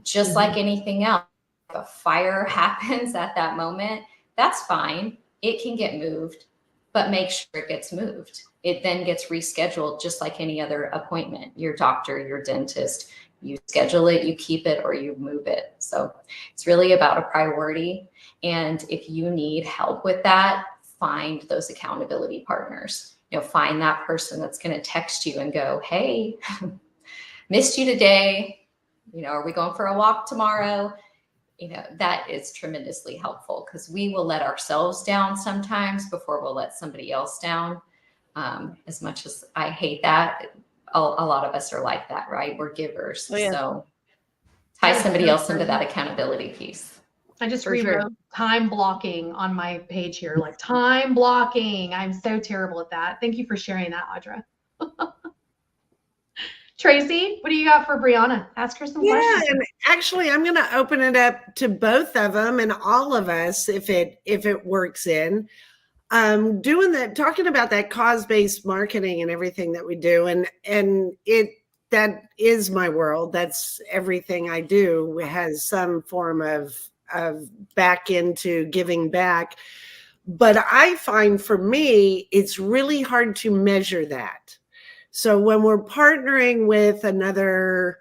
Just like anything else, if a fire happens at that moment, that's fine. It can get moved, but make sure it gets moved. It then gets rescheduled just like any other appointment. Your doctor, your dentist, you schedule it, you keep it, or you move it. So it's really about a priority. And if you need help with that, find those accountability partners. Find that person that's going to text you and go, hey, missed you today. Are we going for a walk tomorrow? That is tremendously helpful because we will let ourselves down sometimes before we'll let somebody else down. As much as I hate that, a lot of us are like that, right? We're givers. Oh, yeah. So tie somebody else into that accountability piece. I just rewrote time blocking on my page here, like time blocking. I'm so terrible at that. Thank you for sharing that, Audra. Tracy, what do you got for Brianna? Ask her some questions. Yeah, and actually, I'm going to open it up to both of them and all of us if it works in. Talking about that cause-based marketing and everything that we do, and that is my world. That's everything I do has some form of back into giving back. But I find for me, it's really hard to measure that. So when we're partnering with another,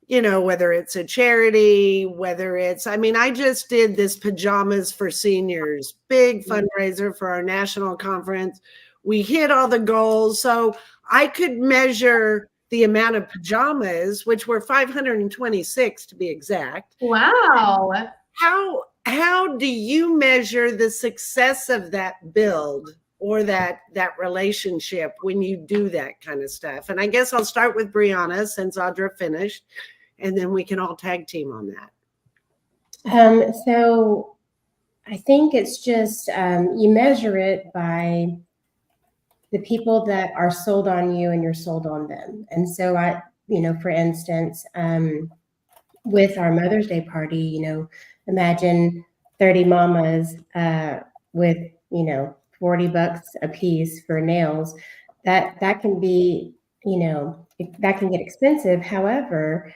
whether it's a charity, whether it's, I just did this Pajamas for Seniors, big fundraiser for our national conference. We hit all the goals. So I could measure the amount of pajamas, which were 526 to be exact. Wow. How do you measure the success of that build or that relationship when you do that kind of stuff? And I guess I'll start with Brianna since Audra finished, and then we can all tag team on that. So I think it's just you measure it by the people that are sold on you and you're sold on them. And so for instance, with our Mother's Day party, imagine 30 mamas with, $40 a piece for nails. That can be, that can get expensive. However,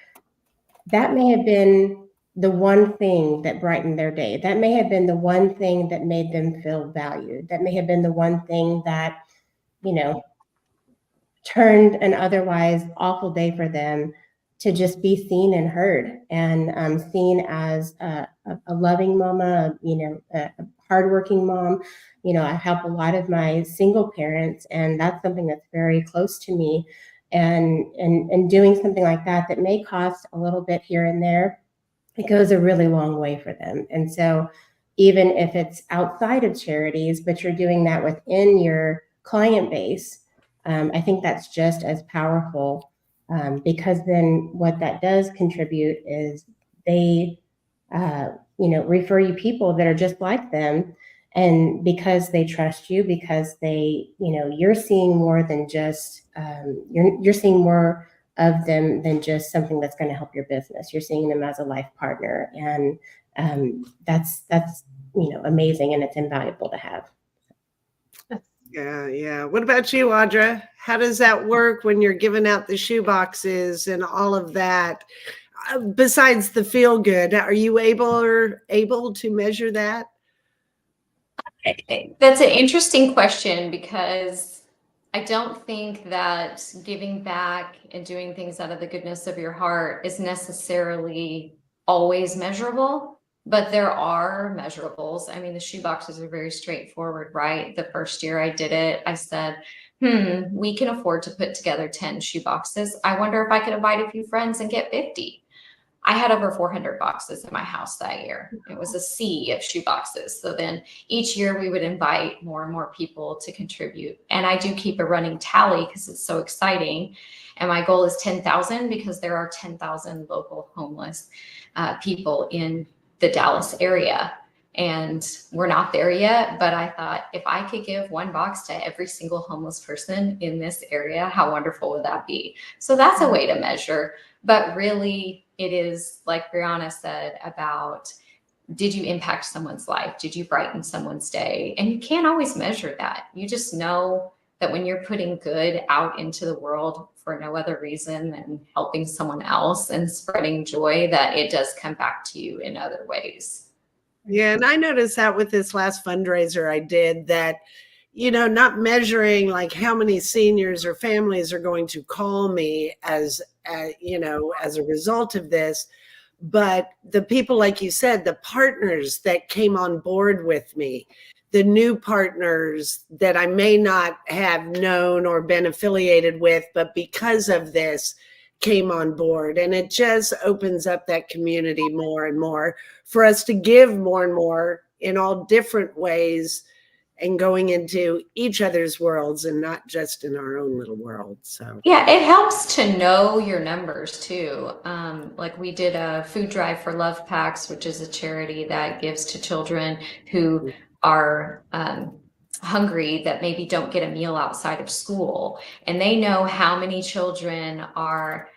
that may have been the one thing that brightened their day. That may have been the one thing that made them feel valued. That may have been the one thing that, turned an otherwise awful day for them to just be seen and heard, and seen as a loving mama, a hardworking mom. I help a lot of my single parents, and that's something that's very close to me. And doing something like that may cost a little bit here and there, it goes a really long way for them. And so even if it's outside of charities, but you're doing that within your client base, I think that's just as powerful, because then what that does contribute is they, refer you people that are just like them. And because they trust you, because they, you're seeing more than just, you're seeing more of them than just something that's going to help your business. You're seeing them as a life partner. And that's amazing, and it's invaluable to have. Yeah. What about you, Audra? How does that work when you're giving out the shoe boxes and all of that? Besides the feel good, are you able to measure that? That's an interesting question, because I don't think that giving back and doing things out of the goodness of your heart is necessarily always measurable. But there are measurables. I mean, the shoe boxes are very straightforward, right? The first year I did it, I said, we can afford to put together 10 shoe boxes. I wonder if I could invite a few friends and get 50. I had over 400 boxes in my house that year. It was a sea of shoe boxes. So then each year we would invite more and more people to contribute. And I do keep a running tally because it's so exciting. And my goal is 10,000, because there are 10,000 local homeless people in the Dallas area. And we're not there yet, but I thought if I could give one box to every single homeless person in this area, how wonderful would that be? So that's a way to measure. But really, it is, like Brianna said, about, did you impact someone's life? Did you brighten someone's day? And you can't always measure that. You just know that when you're putting good out into the world for no other reason than helping someone else and spreading joy, that it does come back to you in other ways. Yeah. And I noticed that with this last fundraiser I did, that, not measuring like how many seniors or families are going to call me as a result of this, but the people, like you said, the partners that came on board with me, the new partners that I may not have known or been affiliated with, but because of this came on board. And it just opens up that community more and more for us to give more and more in all different ways, and going into each other's worlds and not just in our own little world. So yeah, it helps to know your numbers too. Like we did a food drive for Love Packs, which is a charity that gives to children who are hungry, that maybe don't get a meal outside of school. And they know how many children are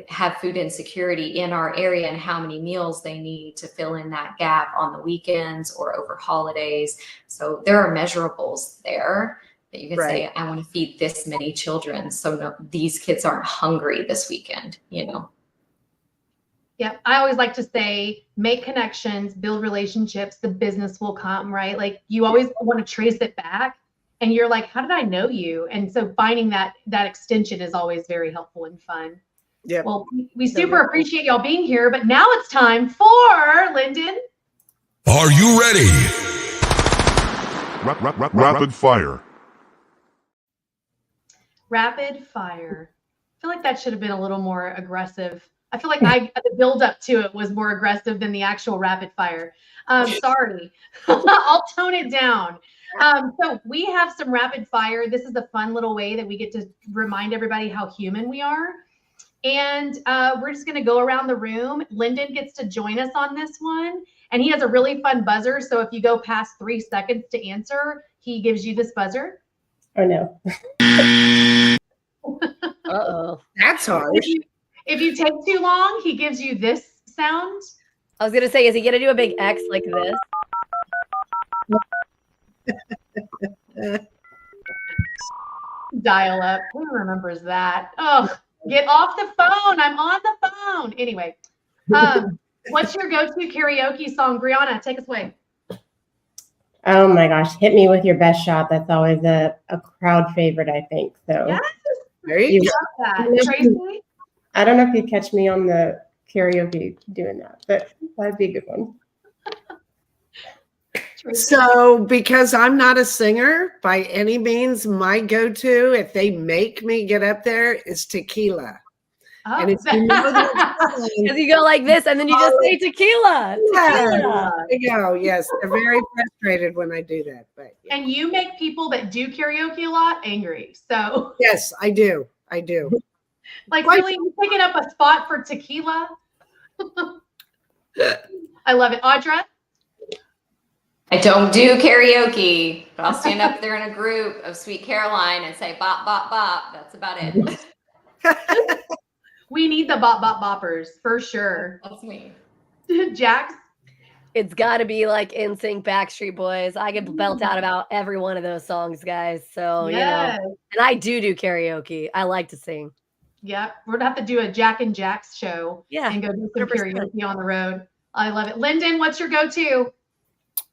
have food insecurity in our area, and how many meals they need to fill in that gap on the weekends or over holidays. So there are measurables there that you can say, I want to feed this many children, so no, these kids aren't hungry this weekend, Yeah, I always like to say, make connections, build relationships, the business will come, right? Like you always want to trace it back, and you're like, how did I know you? And so finding that extension is always very helpful and fun. Yeah. Well, we super appreciate y'all being here, but now it's time for Lyndon. Are you ready? Rapid fire. Rapid fire. I feel like that should have been a little more aggressive. I feel like the build up to it was more aggressive than the actual rapid fire. Sorry. I'll tone it down. So we have some rapid fire. This is a fun little way that we get to remind everybody how human we are. And we're just going to go around the room. Lyndon gets to join us on this one. And he has a really fun buzzer. So if you go past 3 seconds to answer, he gives you this buzzer. Oh, no. Uh-oh. That's hard. If you take too long, he gives you this sound. I was going to say, is he going to do a big X like this? Dial up. Who remembers that? Oh, get off the phone. I'm on the phone. Anyway, what's your go-to karaoke song? Brianna, take us away. Oh my gosh, Hit Me With Your Best Shot. That's always a crowd favorite, I think. So yes, there you go. That. Traci? I don't know if you'd catch me on the karaoke doing that, but that'd be a good one. So because I'm not a singer by any means, my go-to, if they make me get up there, is tequila. Oh. And if you know because you go like this and then you just say tequila. There you go. Yes, they're very frustrated when I do that. But yeah. And you make people that do karaoke a lot angry. So yes, I do. I do. Like really, you picking up a spot for tequila? I love it, Audra. I don't do karaoke, but I'll stand up there in a group of Sweet Caroline and say bop, bop, bop. That's about it. We need the bop, bop, boppers for sure. That's me. Jax? It's got to be like NSYNC, Backstreet Boys. I could belt out about every one of those songs, guys. So, yes. You know, and I do karaoke. I like to sing. Yep. We're going to have to do a Jack and Jax show. Yeah. And go do some 100%. Karaoke on the road. I love it. Lyndon, what's your go-to?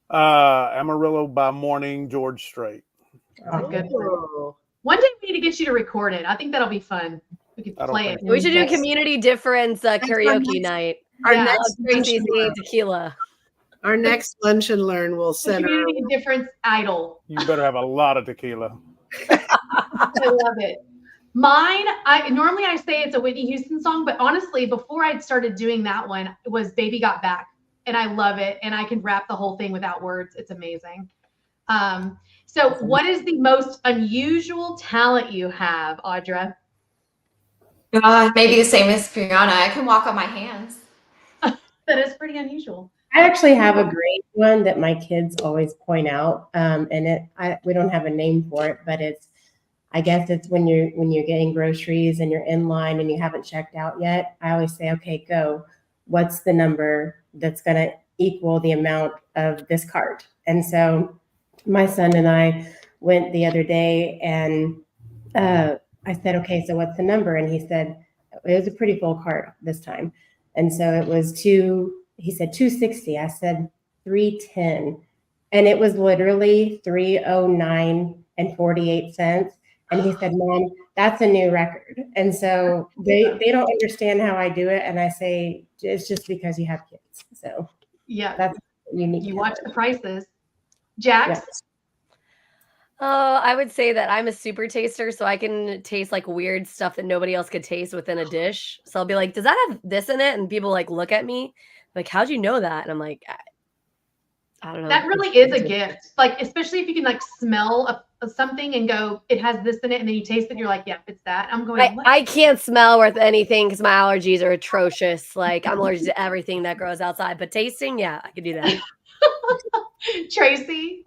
Amarillo by Morning, George Strait. That's a good one. One day we need to get you to record it. I think that'll be fun. We could play it. We should do community difference karaoke night. Our next Traci singing tequila. Our next lunch and learn will send community difference idol. You better have a lot of tequila. I love it. Mine, normally I say it's a Whitney Houston song, but honestly, before I started doing that one, it was Baby Got Back. And I love it. And I can rap the whole thing without words. It's amazing. So what is the most unusual talent you have, Audra? Maybe the same as Brianna. I can walk on my hands. That is pretty unusual. I actually have a great one that my kids always point out. And we don't have a name for it, but I guess it's when you're getting groceries and you're in line and you haven't checked out yet. I always say, okay, go. What's the number that's going to equal the amount of this cart? And so my son and I went the other day and I said, okay, so what's the number? And he said, it was a pretty full cart this time. And so it was he said 260. I said 310. And it was literally 309 and 48 cents. And he said, Mom, that's a new record. And so they don't understand how I do it. And I say, it's just because you have kids. So yeah, that's unique. You watch the prices. Jax? Yes. I would say that I'm a super taster, so I can taste like weird stuff that nobody else could taste within a dish. So I'll be like, does that have this in it? And people like look at me like, how'd you know that? And I'm like, I don't know. That really is a gift. Like, especially if you can like smell something and go, it has this in it. And then you taste it and you're like, yeah, it's that. I'm going, I can't smell worth anything because my allergies are atrocious. Like I'm allergic to everything that grows outside, but tasting, yeah, I could do that. Traci?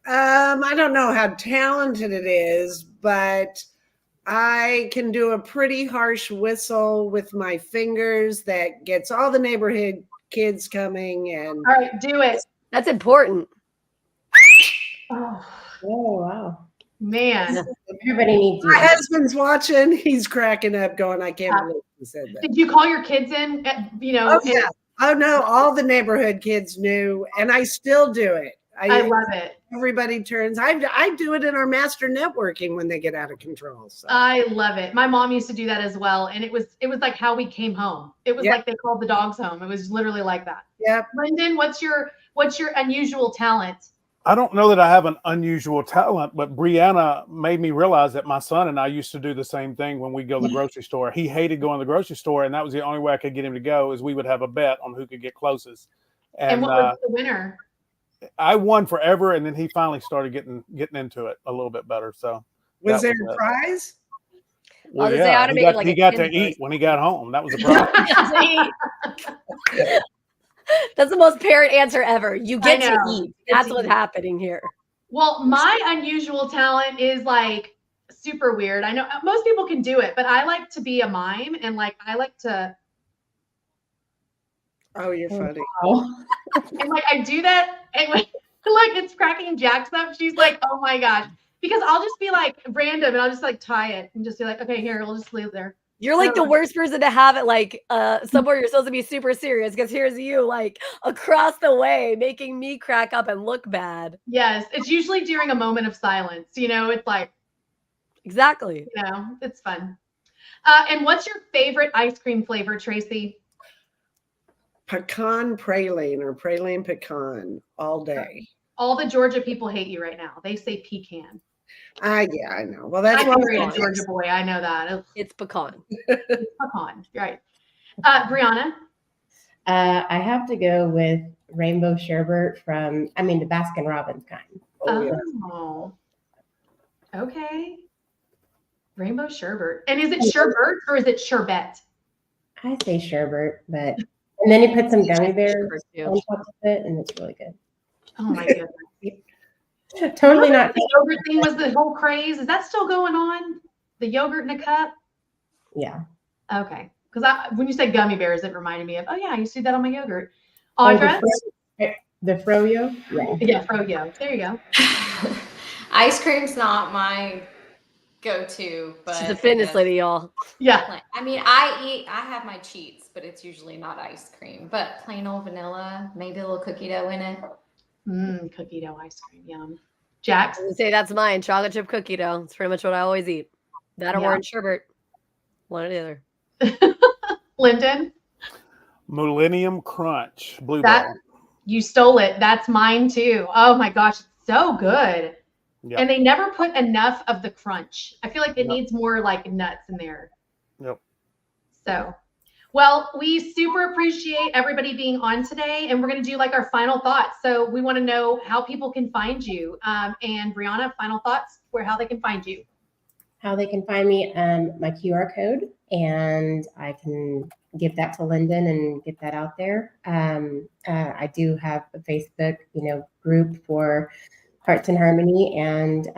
I don't know how talented it is, but I can do a pretty harsh whistle with my fingers that gets all the neighborhood kids coming. And all right, do it. That's important. Oh, wow. Man. Everybody needs my husband's watching. He's cracking up going, I can't believe he said that. Did you call your kids in? Oh, yeah. Oh, no. All the neighborhood kids knew, and I still do it. I love it. Everybody turns. I do it in our master networking when they get out of control. So. I love it. My mom used to do that as well. And it was like how we came home. It was like they called the dogs home. It was literally like that. Yep. Lyndon, what's your unusual talent? I don't know that I have an unusual talent, but Brianna made me realize that my son and I used to do the same thing when we go to the grocery store. He hated going to the grocery store, and that was the only way I could get him to go is we would have a bet on who could get closest. And what was the winner? I won forever, and then he finally started getting into it a little bit better. So was there a prize? Well, yeah, he got to eat when he got home. That was a prize. That's the most parent answer ever. You get to eat. That's what's happening here. Well, my unusual talent is like super weird. I know most people can do it, but I like to be a mime and like I like to. Oh, you're funny. And like I do that, and like it's cracking Jax up. She's like, "Oh my gosh!" Because I'll just be like random, and I'll just like tie it and just be like, "Okay, here, we'll just leave it there." You're like the worst person to have it like somewhere you're supposed to be super serious because here's you like across the way making me crack up and look bad. Yes, it's usually during a moment of silence. You know, it's like exactly. You know, it's fun. And what's your favorite ice cream flavor, Traci? Pecan praline or praline pecan all day. All the Georgia people hate you right now. They say pecan. Yeah, I know. Well, that's I'm a Georgia boy. I know that. It's pecan. It's pecan. Right. Brianna? I have to go with rainbow sherbet from, the Baskin Robbins kind. Oh. Okay. Rainbow sherbet. And is it sherbet or is it sherbet? I say sherbet, but and then you put some gummy bears on top of it, and it's really good. Oh my goodness. Totally not. The yogurt thing was the whole craze. Is that still going on? The yogurt in a cup? Yeah. Okay. Because when you said gummy bears, it reminded me of, oh yeah, I used to do that on my yogurt. Audra? The froyo? Yeah, froyo. There you go. Ice cream's not my go-to, but she's a fitness lady, y'all. Yeah. I have my cheats, but it's usually not ice cream. But plain old vanilla, maybe a little cookie dough in it. Cookie dough ice cream, yum. Jax? I would say that's mine. Chocolate chip cookie dough. It's pretty much what I always eat. That or orange sherbet. One or the other. Lyndon? Millennium Crunch. Bluebell. You stole it. That's mine too. Oh my gosh. It's so good. Yep. And they never put enough of the crunch. I feel like it needs more like nuts in there. Yep. So, well, we super appreciate everybody being on today, and we're going to do like our final thoughts. So we want to know how people can find you. And Brianna, final thoughts how they can find you. How they can find me, my QR code, and I can give that to Lyndon and get that out there. I do have a Facebook, group for Hearts in Harmony, and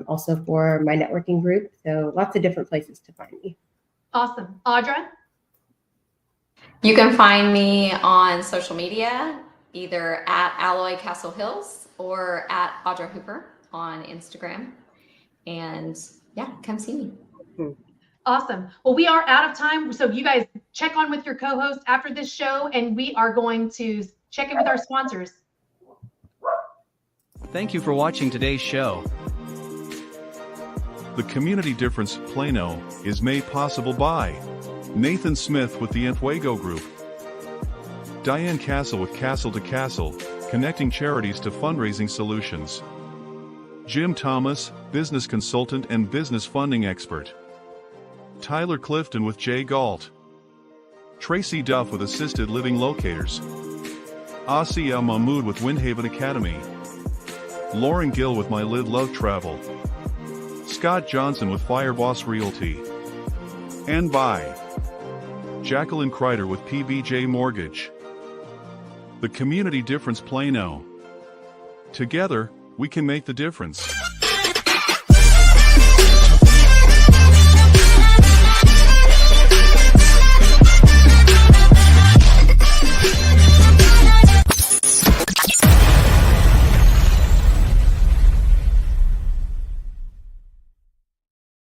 also for my networking group. So lots of different places to find me. Awesome. Audra? You can find me on social media, either at Alloy Castle Hills or at Audra Hooper on Instagram. And yeah, come see me. Awesome. Well, we are out of time. So you guys check on with your co-host after this show, and we are going to check in with our sponsors. Thank you for watching today's show. The Community Difference Plano is made possible by Nathan Smith with the Enfuego Group, Diane Castle with Castle to Castle, connecting charities to fundraising solutions, Jim Thomas, business consultant and business funding expert, Tyler Clifton with Jay Galt, Traci Duff with Assisted Living Locators, Asia Mahmood with Windhaven Academy, Lauren Gill with My Lid Love Travel, Scott Johnson with Fireboss Realty, and by Jacqueline Crider with PBJ Mortgage. The Community Difference Plano. Together, we can make the difference.